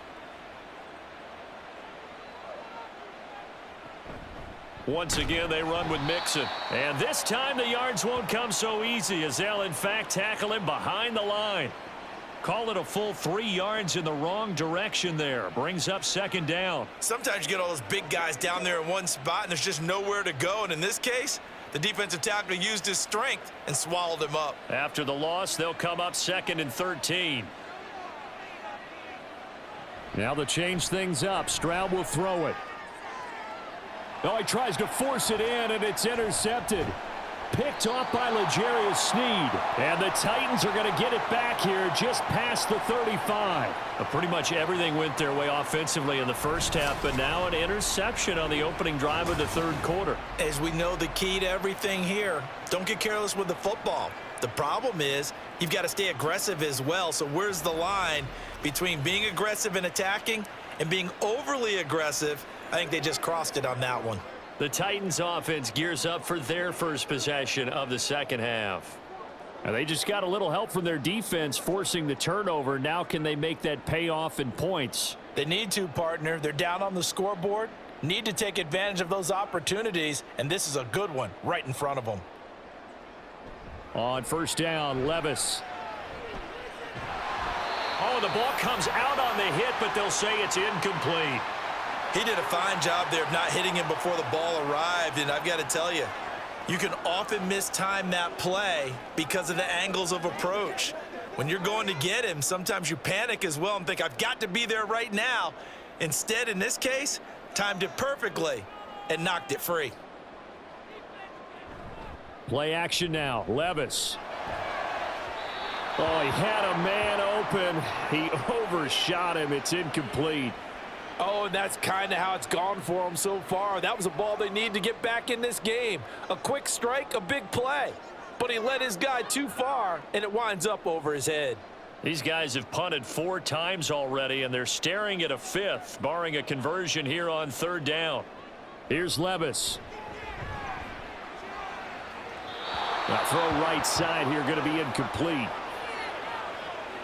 Once again, they run with Mixon. And this time the yards won't come so easy as they'll, in fact, tackle him behind the line. Call it a full 3 yards in the wrong direction there. Brings up 2nd down. Sometimes you get all those big guys down there in one spot, and there's just nowhere to go. And in this case, the defensive tackle used his strength and swallowed him up. After the loss, they'll come up 2nd and 13. Now to change things up, Stroud will throw it. Oh, he tries to force it in, and it's intercepted. Picked off by L'Jarius Sneed. And the Titans are going to get it back here just past the 35. Pretty much everything went their way offensively in the first half, but now an interception on the opening drive of the third quarter. As we know, the key to everything here, don't get careless with the football. The problem is you've got to stay aggressive as well. So where's the line between being aggressive and attacking and being overly aggressive, I think they just crossed it on that one. The Titans offense gears up for their first possession of the second half. And they just got a little help from their defense forcing the turnover. Now can they make that pay off in points? They need to, partner. They're down on the scoreboard. Need to take advantage of those opportunities, and this is a good one right in front of them. On first down, Levis. Oh, the ball comes out on the hit, but they'll say it's incomplete. He did a fine job there of not hitting him before the ball arrived, and I've got to tell you, you can often mistime that play because of the angles of approach. When you're going to get him, sometimes you panic as well and think, I've got to be there right now. Instead, in this case, timed it perfectly and knocked it free. Play action now. Levis. Oh, he had a man open. He overshot him. It's incomplete. Oh, and that's kind of how it's gone for them so far. That was a ball they need to get back in this game. A quick strike, a big play. But he led his guy too far, and it winds up over his head. These guys have punted 4 times already, and they're staring at a 5th, barring a conversion here on third down. Here's Levis. That throw right side here going to be incomplete.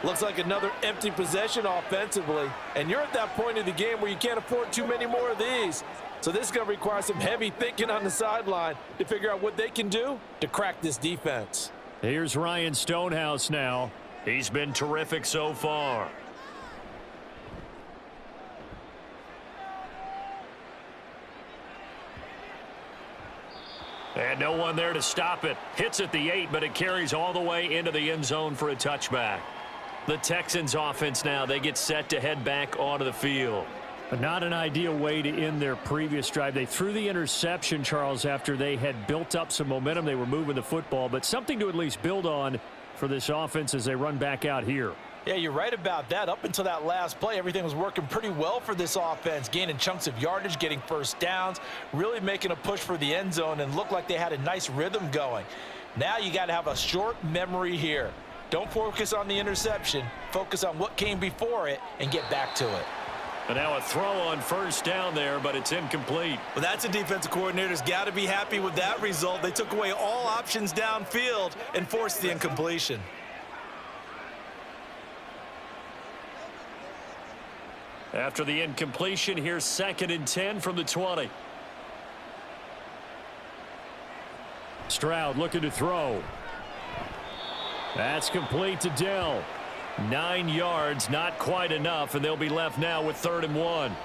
Looks like another empty possession offensively. And you're at that point of the game where you can't afford too many more of these. So this is going to require some heavy thinking on the sideline to figure out what they can do to crack this defense. Here's Ryan Stonehouse now. He's been terrific so far. And no one there to stop it. Hits at the 8, but it carries all the way into the end zone for a touchback. The Texans offense now, they get set to head back onto the field. But not an ideal way to end their previous drive. They threw the interception, Charles, after they had built up some momentum. They were moving the football, but something to at least build on for this offense as they run back out here. Yeah, you're right about that. Up until that last play, everything was working pretty well for this offense, gaining chunks of yardage, getting first downs, really making a push for the end zone, and looked like they had a nice rhythm going. Now you got to have a short memory here. Don't focus on the interception. Focus on what came before it and get back to it. And now a throw on first down there, but it's incomplete. Well, that's a defensive coordinator's got to be happy with that result. They took away all options downfield and forced the incompletion. After the incompletion, here's 2nd and 10 from the 20. Stroud looking to throw. That's complete to Dell. 9 yards, not quite enough, and they'll be left now with 3rd and 1.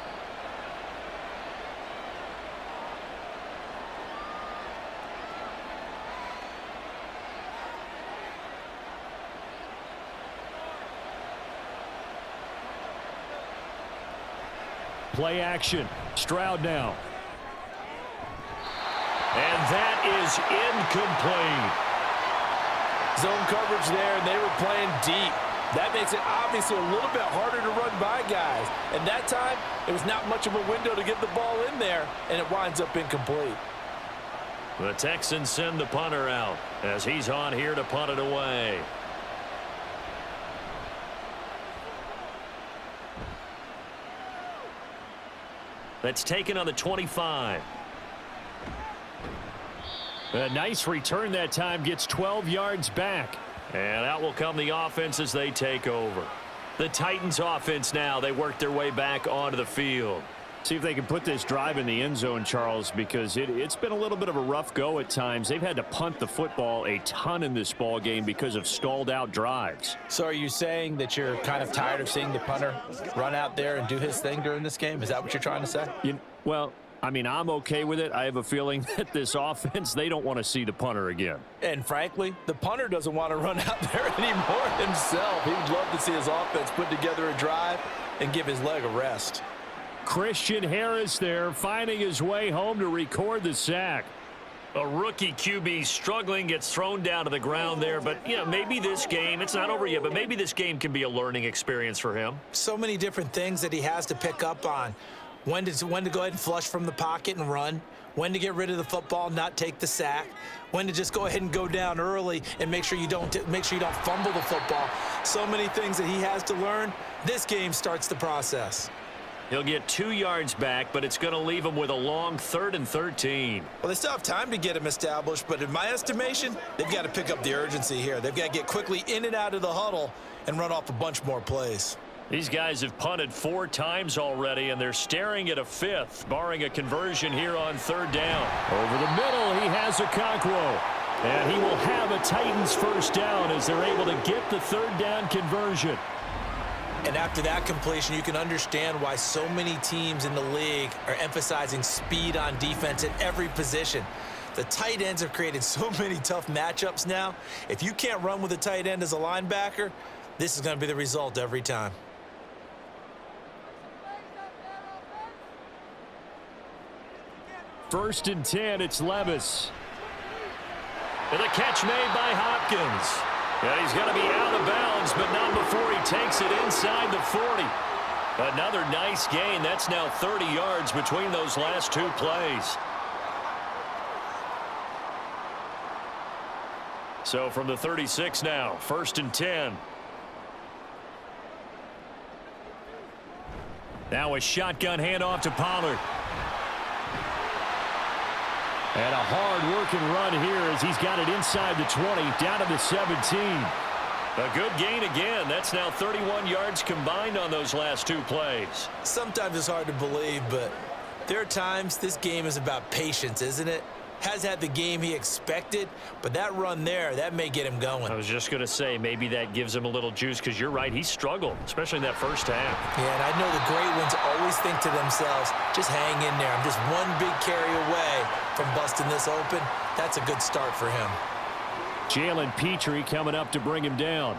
Play action. Stroud now. And that is incomplete. Zone coverage there, and they were playing deep. That makes it obviously a little bit harder to run by guys. And that time, it was not much of a window to get the ball in there, and it winds up incomplete. The Texans send the punter out as he's on here to punt it away. That's taken on the 25. A nice return that time, gets 12 yards back. And out will come the offense as they take over. The Titans offense now, they work their way back onto the field. See if they can put this drive in the end zone, Charles, because it's been a little bit of a rough go at times. They've had to punt the football a ton in this ball game because of stalled out drives. So are you saying that you're kind of tired of seeing the punter run out there and do his thing during this game? Is that what you're trying to say? Well, I mean, I'm okay with it. I have a feeling that this offense, they don't want to see the punter again. And frankly, the punter doesn't want to run out there anymore himself. He would love to see his offense put together a drive and give his leg a rest. Christian Harris there, finding his way home to record the sack. A rookie QB struggling, gets thrown down to the ground there. But, you know, maybe this game, it's not over yet, but maybe this game can be a learning experience for him. So many different things that he has to pick up on. When to go ahead and flush from the pocket and run. When to get rid of the football, not take the sack. When to just go ahead and go down early and make sure you don't fumble the football. So many things that he has to learn. This game starts the process. He'll get 2 yards back, but it's going to leave him with a long 3rd and 13. Well, they still have time to get him established, but in my estimation, they've got to pick up the urgency here. They've got to get quickly in and out of the huddle and run off a bunch more plays. These guys have punted 4 times already, and they're staring at a 5th, barring a conversion here on 3rd down. Over the middle, he has Okonkwo. And he will have a Titans first down as they're able to get the 3rd down conversion. And after that completion, you can understand why so many teams in the league are emphasizing speed on defense at every position. The tight ends have created so many tough matchups now. If you can't run with a tight end as a linebacker, this is going to be the result every time. First and 10, it's Levis. And the catch made by Hopkins. And he's going to be out of bounds, but not before he takes it inside the 40. Another nice gain. That's now 30 yards between those last 2 plays. So from the 36 now, first and 10. Now a shotgun handoff to Pollard. And a hard-working run here as he's got it inside the 20, down to the 17. A good gain again. That's now 31 yards combined on those last 2 plays. Sometimes it's hard to believe, but there are times this game is about patience, isn't it? Has had the game he expected, but that run there, that may get him going. I was just going to say, maybe that gives him a little juice, because you're right, he struggled, especially in that first half. Yeah, and I know the great ones always think to themselves, just hang in there. I'm just one big carry away from busting this open. That's a good start for him. Jalen Petrie coming up to bring him down.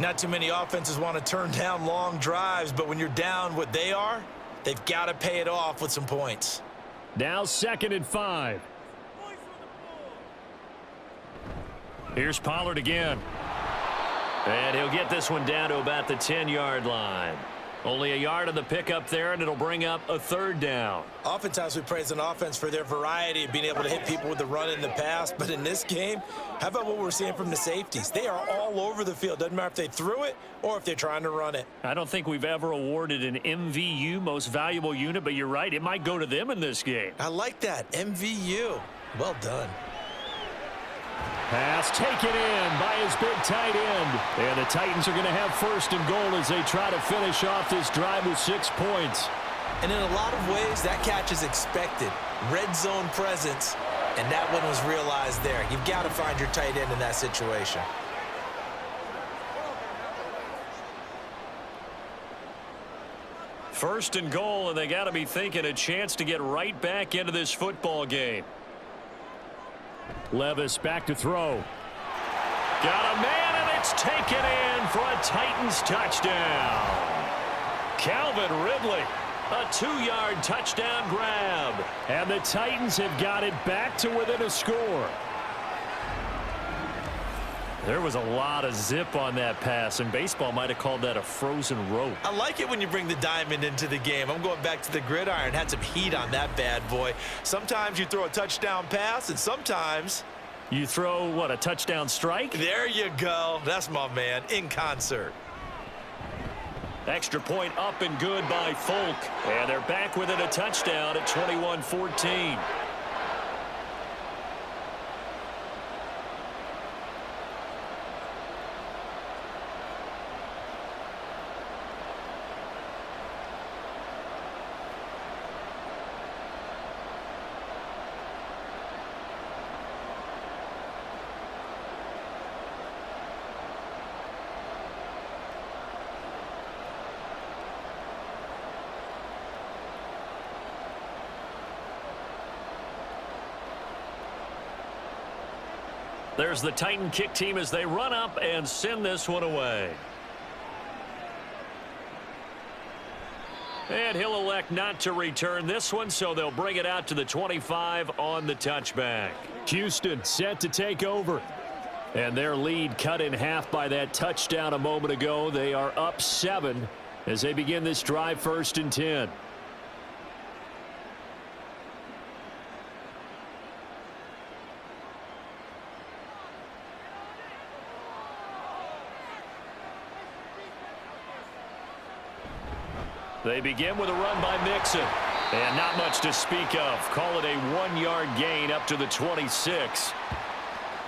Not too many offenses want to turn down long drives, but when you're down what they are, they've got to pay it off with some points. Now 2nd and 5. Here's Pollard again. And he'll get this one down to about the 10-yard line. Only a yard on the pickup there, and it'll bring up a 3rd down. Oftentimes we praise an offense for their variety of being able to hit people with the run in the pass, but in this game, how about what we're seeing from the safeties? They are all over the field. Doesn't matter if they threw it or if they're trying to run it. I don't think we've ever awarded an MVU, most valuable unit, but you're right, it might go to them in this game. I like that, MVU. Well done. Pass taken in by his big tight end. And the Titans are going to have 1st and goal as they try to finish off this drive with 6 points. And in a lot of ways, that catch is expected. Red zone presence, and that one was realized there. You've got to find your tight end in that situation. First and goal, and they got to be thinking a chance to get right back into this football game. Levis back to throw. Got a man, and it's taken in for a Titans touchdown. Calvin Ridley, a 2-yard touchdown grab. And the Titans have got it back to within a score. There was a lot of zip on that pass, and baseball might have called that a frozen rope. I like it when you bring the diamond into the game. I'm going back to the gridiron. Had some heat on that bad boy. Sometimes you throw a touchdown pass, and sometimes you throw, what, a touchdown strike? There you go. That's my man, in concert. Extra point up and good by Folk. And they're back within a touchdown at 21-14. There's the Titan kick team as they run up and send this one away. And he'll elect not to return this one, so they'll bring it out to the 25 on the touchback. Houston set to take over. And their lead cut in half by that touchdown a moment ago. They are up 7 as they begin this drive 1st and 10. They begin with a run by Mixon. And not much to speak of. Call it a 1-yard gain up to the 26.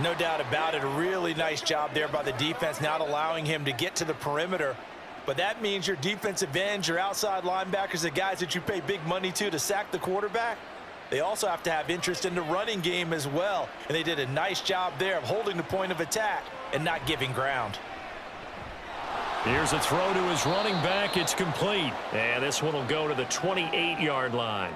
No doubt about it. A really nice job there by the defense, not allowing him to get to the perimeter. But that means your defensive ends, your outside linebackers, the guys that you pay big money to sack the quarterback, they also have to have interest in the running game as well. And they did a nice job there of holding the point of attack and not giving ground. Here's a throw to his running back. It's complete. And this one will go to the 28-yard line.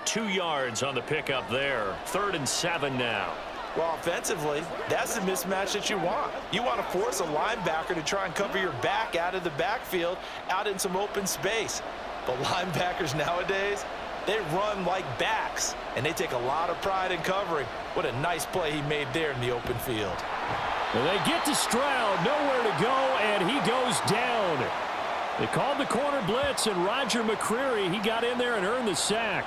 2 yards on the pickup there. 3rd and 7 now. Well, offensively, that's the mismatch that you want. You want to force a linebacker to try and cover your back out of the backfield, out in some open space. But linebackers nowadays, they run like backs, and they take a lot of pride in covering. What a nice play he made there in the open field. Well, they get to Stroud, nowhere to go, and he goes down. They called the corner blitz, and Roger McCreary, he got in there and earned the sack.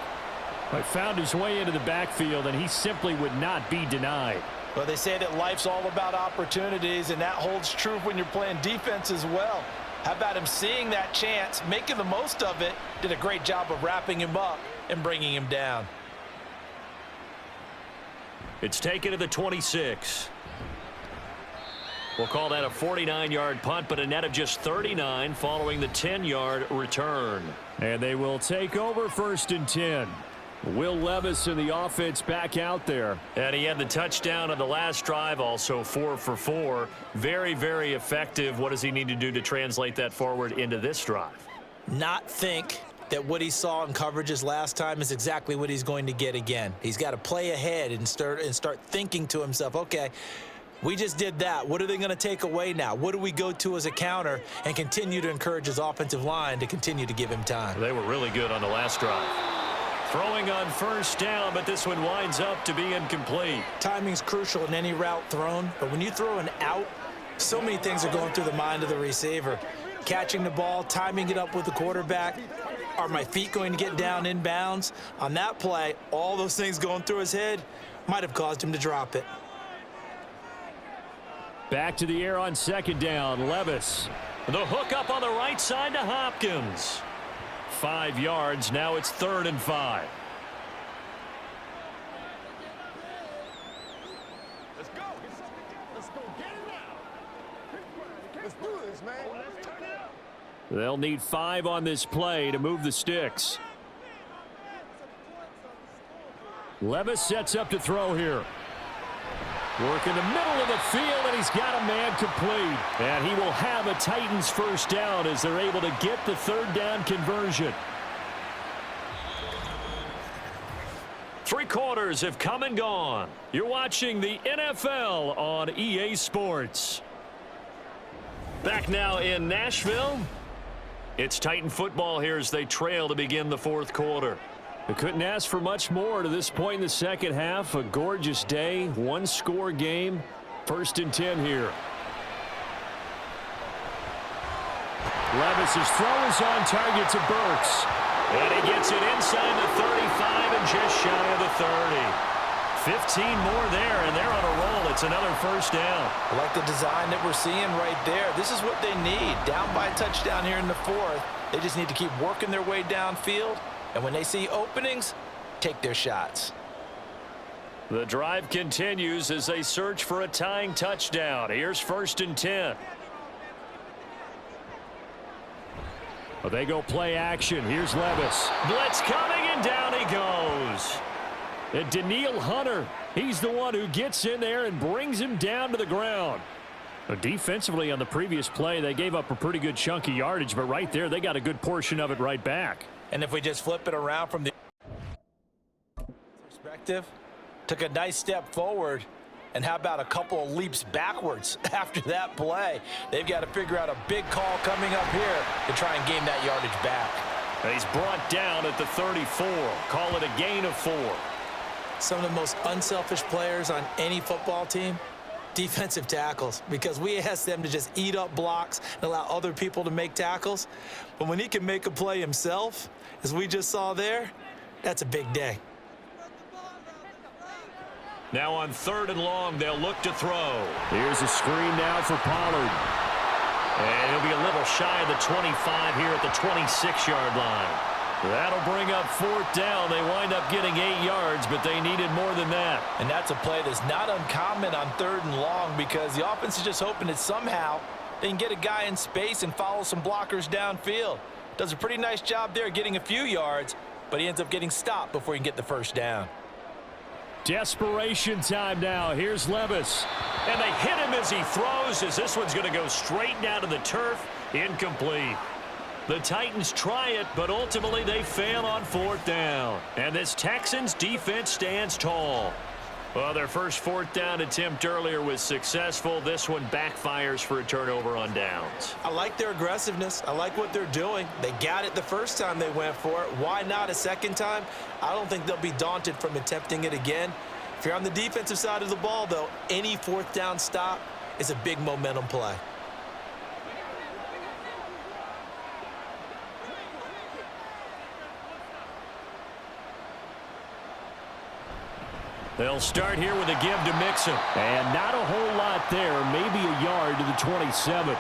But found his way into the backfield, and he simply would not be denied. Well, they say that life's all about opportunities, and that holds true when you're playing defense as well. How about him seeing that chance, making the most of it, did a great job of wrapping him up and bringing him down. It's taken to the 26. We'll call that a 49-yard punt, but a net of just 39 following the 10-yard return. And they will take over 1st and 10. Will Levis in the offense back out there. And he had the touchdown on the last drive, also 4 for 4. Very, very effective. What does he need to do to translate that forward into this drive? Not think that what he saw in coverages last time is exactly what he's going to get again. He's got to play ahead and start thinking to himself, okay, we just did that. What are they going to take away now? What do we go to as a counter? And continue to encourage his offensive line to continue to give him time. They were really good on the last drive. Throwing on 1st down, but this one winds up to be incomplete. Timing's crucial in any route thrown, but when you throw an out, so many things are going through the mind of the receiver. Catching the ball, timing it up with the quarterback. Are my feet going to get down in bounds? On that play, all those things going through his head might have caused him to drop it. Back to the air on 2nd down. Levis. The hook up on the right side to Hopkins. 5 yards. Now it's 3rd and 5. Let's go. Let's go. Get it now. Let's do this, man. Let's turn it up. They'll need 5 on this play to move the sticks. Levis sets up to throw here. Work in the middle of the field, and he's got a man complete. And he will have a Titans 1st down as they're able to get the 3rd down conversion. 3 quarters have come and gone. You're watching the NFL on EA Sports. Back now in Nashville. It's Titan football here as they trail to begin the 4th quarter. They couldn't ask for much more to this point in the 2nd half. A gorgeous day, 1-score game. 1st and 10 here. Levis's throw is on target to Burks. And he gets it inside the 35 and just shy of the 30. 15 more there, and they're on a roll. It's another 1st down. I like the design that we're seeing right there. This is what they need. Down by a touchdown here in the 4th. They just need to keep working their way downfield. And when they see openings, take their shots. The drive continues as they search for a tying touchdown. Here's 1st and 10. Well, they go play action. Here's Levis. Blitz coming, and down he goes. And Daniil Hunter, he's the one who gets in there and brings him down to the ground. Defensively on the previous play, they gave up a pretty good chunk of yardage, but right there, they got a good portion of it right back. And if we just flip it around from the perspective, took a nice step forward, and how about a couple of leaps backwards after that play? They've got to figure out a big call coming up here to try and gain that yardage back. And he's brought down at the 34. Call it a gain of 4. Some of the most unselfish players on any football team, defensive tackles, because we ask them to just eat up blocks and allow other people to make tackles. But when he can make a play himself, as we just saw there, that's a big day. Now on 3rd and long, they'll look to throw. Here's a screen now for Pollard. And he'll be a little shy of the 25 here at the 26-yard line. That'll bring up 4th down. They wind up getting 8 yards, but they needed more than that. And that's a play that's not uncommon on 3rd and long because the offense is just hoping that somehow they can get a guy in space and follow some blockers downfield. Does a pretty nice job there getting a few yards, but he ends up getting stopped before he can get the 1st down. Desperation time now. Here's Levis. And they hit him as he throws, as this one's going to go straight down to the turf. Incomplete. The Titans try it, but ultimately they fail on 4th down. And this Texans defense stands tall. Well, their first 4th down attempt earlier was successful. This one backfires for a turnover on downs. I like their aggressiveness. I like what they're doing. They got it the first time they went for it. Why not a second time? I don't think they'll be daunted from attempting it again. If you're on the defensive side of the ball, though, any 4th down stop is a big momentum play. They'll start here with a give to Mixon. And not a whole lot there. Maybe a yard to the 27.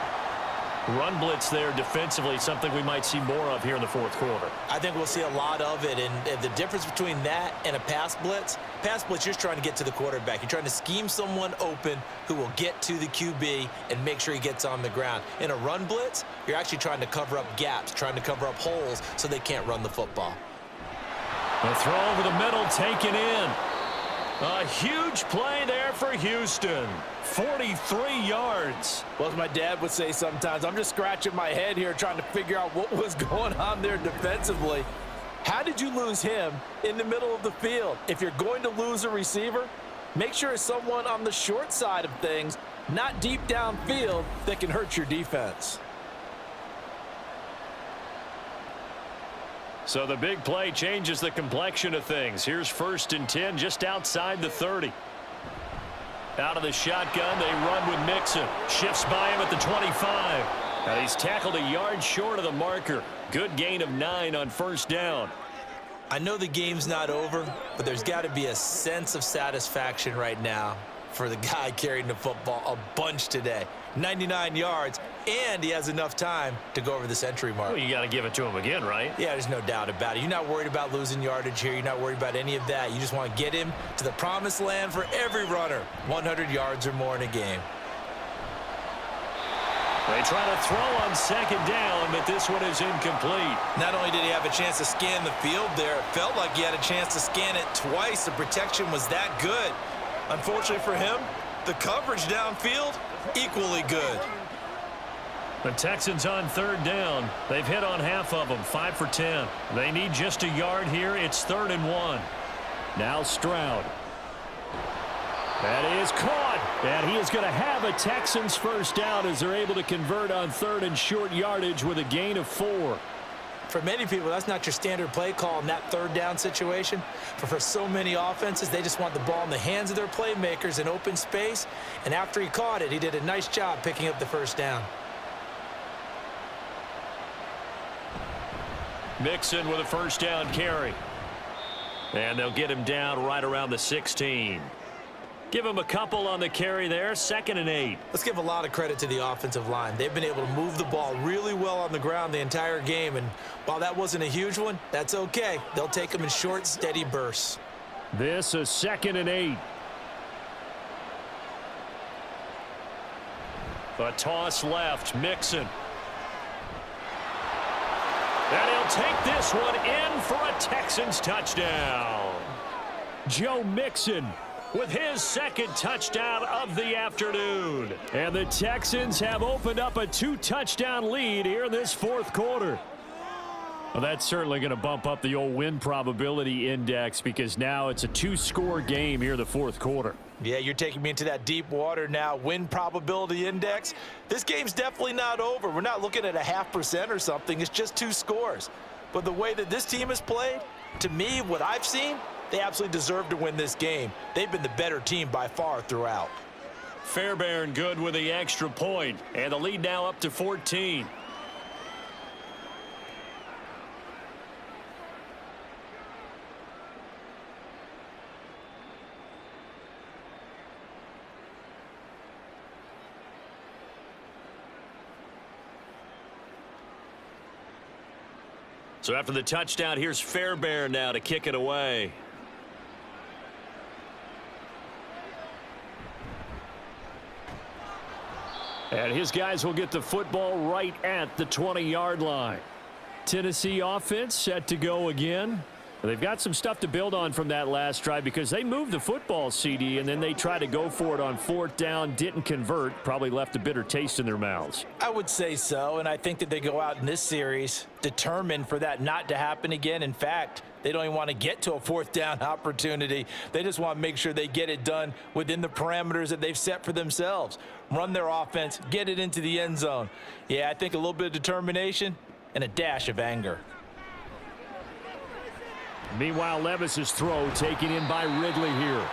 Run blitz there defensively, something we might see more of here in the 4th quarter. I think we'll see a lot of it, and the difference between that and a pass blitz, you're just trying to get to the quarterback. You're trying to scheme someone open who will get to the QB and make sure he gets on the ground. In a run blitz, you're actually trying to cover up gaps, trying to cover up holes so they can't run the football. The throw over the middle taken in. A huge play there for Houston. 43 yards. Well, as my dad would say sometimes, I'm just scratching my head here trying to figure out what was going on there defensively. How did you lose him in the middle of the field? If you're going to lose a receiver, make sure it's someone on the short side of things, not deep downfield, that can hurt your defense. So the big play changes the complexion of things. Here's 1st and 10 just outside the 30. Out of the shotgun, they run with Mixon. Shifts by him at the 25. Now he's tackled a yard short of the marker. Good gain of 9 on 1st down. I know the game's not over, but there's got to be a sense of satisfaction right now for the guy carrying the football a bunch today. 99 yards, and he has enough time to go over the century mark. Well, you got to give it to him again, right? Yeah, there's no doubt about it. You're not worried about losing yardage here. You're not worried about any of that. You just want to get him to the promised land for every runner. 100 yards or more in a game. They try to throw on 2nd down, but this one is incomplete. Not only did he have a chance to scan the field there, it felt like he had a chance to scan it twice. The protection was that good. Unfortunately for him, the coverage downfield, equally good. The Texans on 3rd down. They've hit on half of them, 5 for 10. They need just a yard here. It's 3rd and 1. Now Stroud. That is caught. And he is going to have a Texans 1st down as they're able to convert on 3rd and short yardage with a gain of 4. For many people, that's not your standard play call in that 3rd down situation. But for so many offenses, they just want the ball in the hands of their playmakers in open space. And after he caught it, he did a nice job picking up the 1st down. Mixon with a 1st down carry. And they'll get him down right around the 16. Give him a couple on the carry there. 2nd and 8. Let's give a lot of credit to the offensive line. They've been able to move the ball really well on the ground the entire game. And while that wasn't a huge one, that's okay. They'll take them in short, steady bursts. This is 2nd and 8. A toss left. Mixon. And he'll take this one in for a Texans touchdown. Joe Mixon with his 2nd touchdown of the afternoon. And the Texans have opened up a 2-touchdown lead here in this 4th quarter. Well, that's certainly going to bump up the old win probability index because now it's a 2-score game here in the 4th quarter. Yeah, you're taking me into that deep water now. Win probability index. This game's definitely not over. We're not looking at a 0.5% or something. It's just 2 scores. But the way that this team has played, to me, what I've seen, they absolutely deserve to win this game. They've been the better team by far throughout. Fairbairn good with the extra point, and the lead now up to 14. So after the touchdown, here's Fairbairn now to kick it away. And his guys will get the football right at the 20-yard line. Tennessee offense set to go again. They've got some stuff to build on from that last drive because they moved the football, CD, and then they tried to go for it on 4th down, didn't convert, probably left a bitter taste in their mouths. I would say so, and I think that they go out in this series determined for that not to happen again. In fact, they don't even want to get to a 4th down opportunity. They just want to make sure they get it done within the parameters that they've set for themselves. Run their offense, get it into the end zone. Yeah, I think a little bit of determination and a dash of anger. Meanwhile, Levis's throw taken in by Ridley here.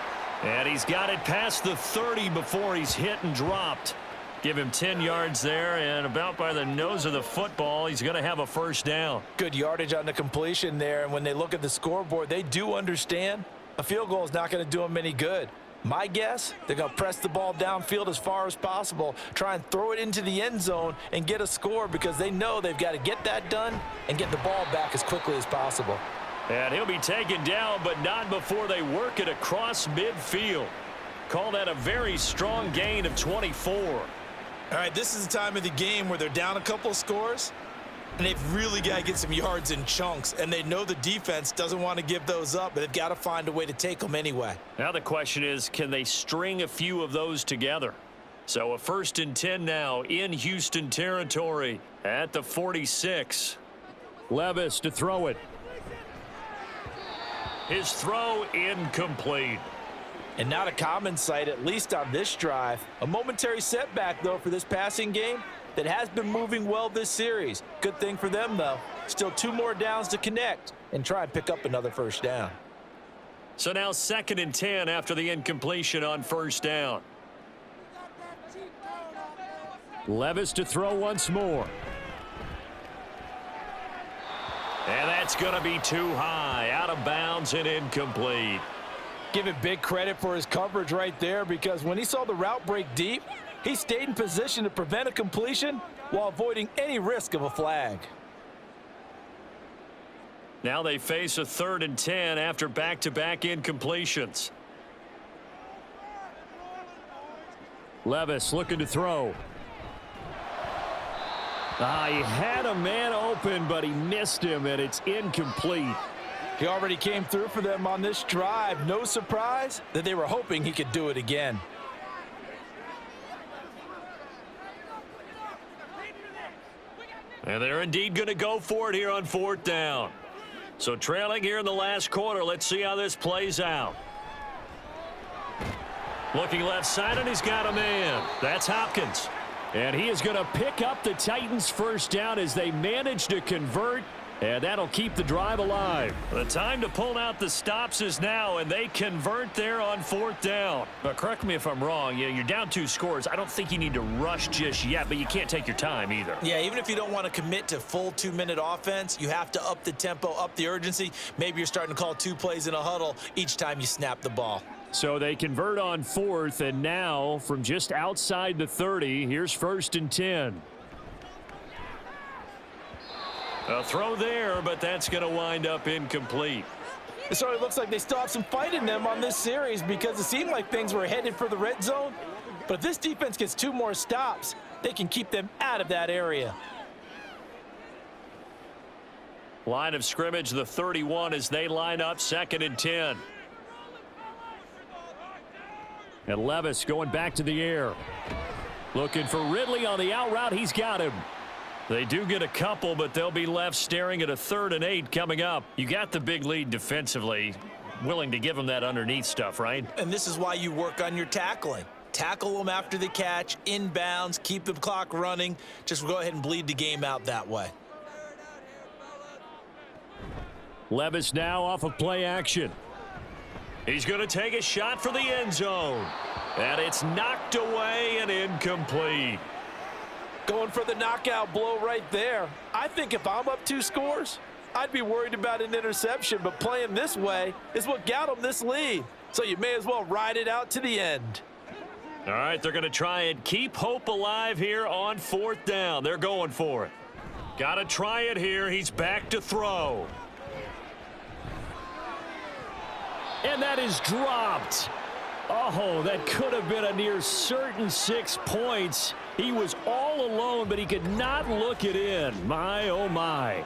And he's got it past the 30 before he's hit and dropped. Give him 10 yards there, and about by the nose of the football, he's going to have a 1st down. Good yardage on the completion there, and when they look at the scoreboard, they do understand a field goal is not going to do them any good. My guess, they're going to press the ball downfield as far as possible, try and throw it into the end zone and get a score because they know they've got to get that done and get the ball back as quickly as possible. And he'll be taken down, but not before they work it across midfield. Call that a very strong gain of 24. All right, this is the time of the game where they're down a couple of scores, and they've really got to get some yards in chunks, and they know the defense doesn't want to give those up, but they've got to find a way to take them anyway. Now the question is, can they string a few of those together? So a 1st and 10 now in Houston territory at the 46. Levis to throw it. His throw incomplete. And not a common sight, at least on this drive. A momentary setback, though, for this passing game that has been moving well this series. Good thing for them, though. Still 2 more downs to connect and try and pick up another 1st down. So now 2nd and 10 after the incompletion on 1st down. Levis to throw once more. And that's going to be too high, out of bounds and incomplete. Give it big credit for his coverage right there because when he saw the route break deep, he stayed in position to prevent a completion while avoiding any risk of a flag. Now they face a 3rd and 10 after back-to-back incompletions. Levis looking to throw. He had a man open, but he missed him, and it's incomplete. He already came through for them on this drive. No surprise that they were hoping he could do it again. And they're indeed going to go for it here on 4th down. So trailing here in the last quarter, let's see how this plays out. Looking left side, and he's got a man. That's Hopkins. And he is going to pick up the Titans' 1st down as they manage to convert, and that'll keep the drive alive. The time to pull out the stops is now, and they convert there on 4th down. But correct me if I'm wrong, you're down 2 scores. I don't think you need to rush just yet, but you can't take your time either. Yeah, even if you don't want to commit to full 2-minute offense, you have to up the tempo, up the urgency. Maybe you're starting to call 2 plays in a huddle each time you snap the ball. So they convert on 4th, and now from just outside the 30, here's 1st and 10. A throw there, but that's going to wind up incomplete. It sort of looks like they still have some fight in them on this series because it seemed like things were headed for the red zone. But if this defense gets 2 more stops, they can keep them out of that area. Line of scrimmage, the 31 as they line up 2nd and 10. And Levis going back to the air. Looking for Ridley on the out route. He's got him. They do get a couple, but they'll be left staring at a 3rd and 8 coming up. You got the big lead defensively. Willing to give them that underneath stuff, right? And this is why you work on your tackling. Tackle them after the catch, inbounds, keep the clock running. Just go ahead and bleed the game out that way. Levis now off of play action. He's going to take a shot for the end zone. And it's knocked away and incomplete. Going for the knockout blow right there. I think if I'm up 2 scores, I'd be worried about an interception, but playing this way is what got them this lead. So you may as well ride it out to the end. All right, they're going to try and keep hope alive here on 4th down. They're going for it. Got to try it here. He's back to throw. And that is dropped. Oh, that could have been a near certain 6 points. He was all alone, but he could not look it in. My, oh, my.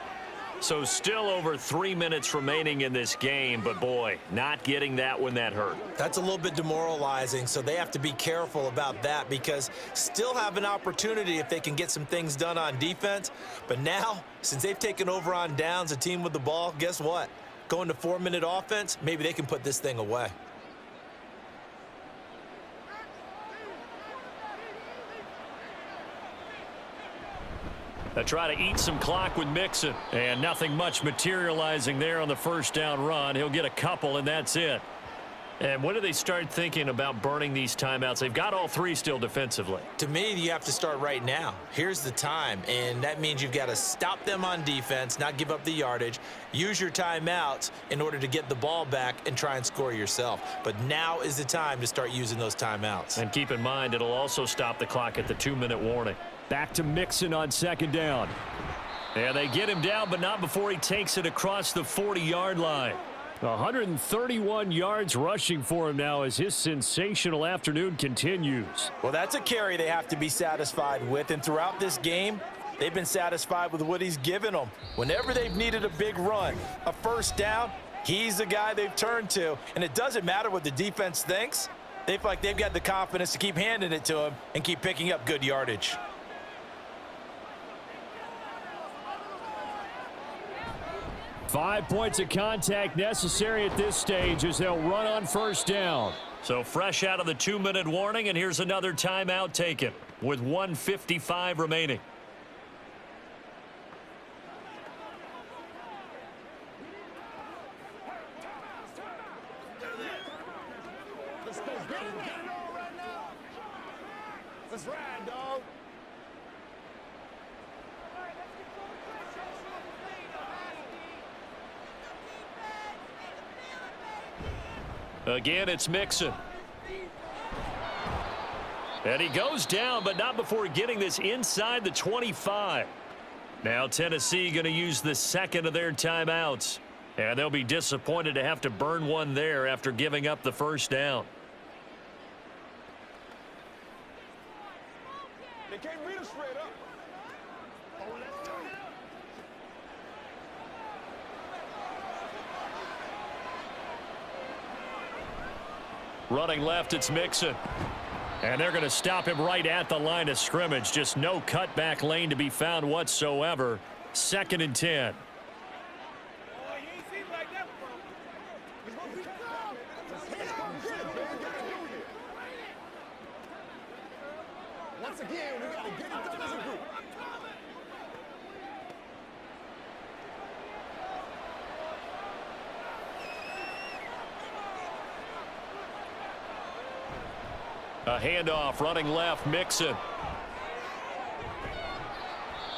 So still over 3 minutes remaining in this game, but boy, not getting that one, that hurt. That's a little bit demoralizing, so they have to be careful about that because still have an opportunity if they can get some things done on defense. But now, since they've taken over on downs, a team with the ball, guess what? Going to 4-minute offense, maybe they can put this thing away. They try to eat some clock with Mixon, and nothing much materializing there on the first down run. He'll get a couple, and that's it. And when do they start thinking about burning these timeouts? They've got all three still defensively. To me, you have to start right now. Here's the time, and that means you've got to stop them on defense, not give up the yardage, use your timeouts in order to get the ball back and try and score yourself. But now is the time to start using those timeouts. And keep in mind, it'll also stop the clock at the 2-minute warning. Back to Mixon on second down. And they get him down, but not before he takes it across the 40-yard line. 131 yards rushing for him now as his sensational afternoon continues. Well, that's a carry they have to be satisfied with, and throughout this game, they've been satisfied with what he's given them. Whenever they've needed a big run, a first down, he's the guy they've turned to, and it doesn't matter what the defense thinks. They feel like they've got the confidence to keep handing it to him and keep picking up good yardage. Five points of contact necessary at this stage as they'll run on first down. So fresh out of the 2-minute warning, and here's another timeout taken with 1:55 remaining. Let's go, get it on right now. Let's ride, dog. Again, it's Mixon. And he goes down, but not before getting this inside the 25. Now Tennessee going to use the second of their timeouts. And they'll be disappointed to have to burn one there after giving up the first down. They can't beat us straight up. Oh, let's go. Running left, it's Mixon. And they're going to stop him right at the line of scrimmage. Just no cutback lane to be found whatsoever. 2nd and 10. Once again, we got to get it done as a group. A handoff, running left, Mixon.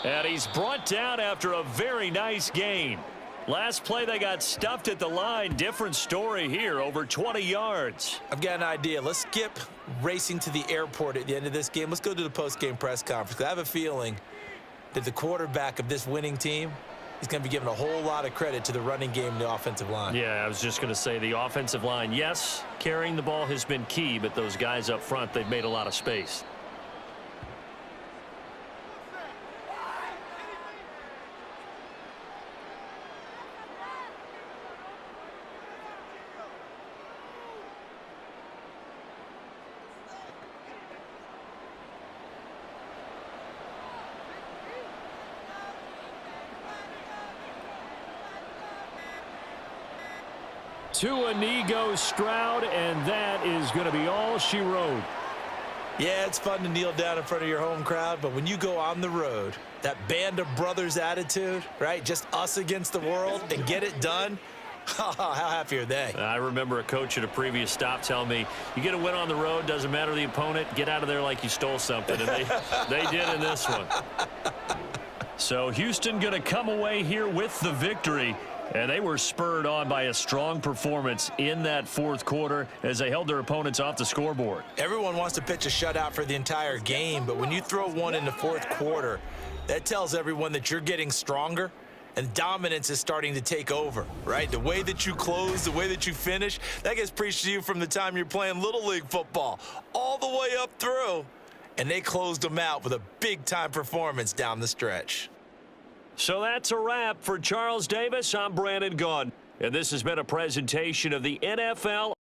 And he's brought down after a very nice gain. Last play, they got stuffed at the line. Different story here, over 20 yards. I've got an idea. Let's skip racing to the airport at the end of this game. Let's go to the post-game press conference. I have a feeling that the quarterback of this winning team is going to be giving a whole lot of credit to the running game and the offensive line. Yeah, I was just going to say the offensive line, yes, carrying the ball has been key, but those guys up front, they've made a lot of space. To a knee goes Stroud, and that is going to be all she wrote. Yeah, it's fun to kneel down in front of your home crowd, but when you go on the road, that band of brothers attitude, right? Just us against the world and get it done. How happy are they? I remember a coach at a previous stop telling me, you get a win on the road, doesn't matter the opponent, get out of there like you stole something. And they did in this one. So Houston going to come away here with the victory. And they were spurred on by a strong performance in that fourth quarter as they held their opponents off the scoreboard. Everyone wants to pitch a shutout for the entire game, but when you throw one in the fourth quarter, That tells everyone that you're getting stronger and dominance is starting to take over, right? The way that you close, the way that you finish, that gets preached to you from the time you're playing Little League football all the way up through. And they closed them out with a big-time performance down the stretch. So that's a wrap for Charles Davis. I'm Brandon Gaudin, and this has been a presentation of the NFL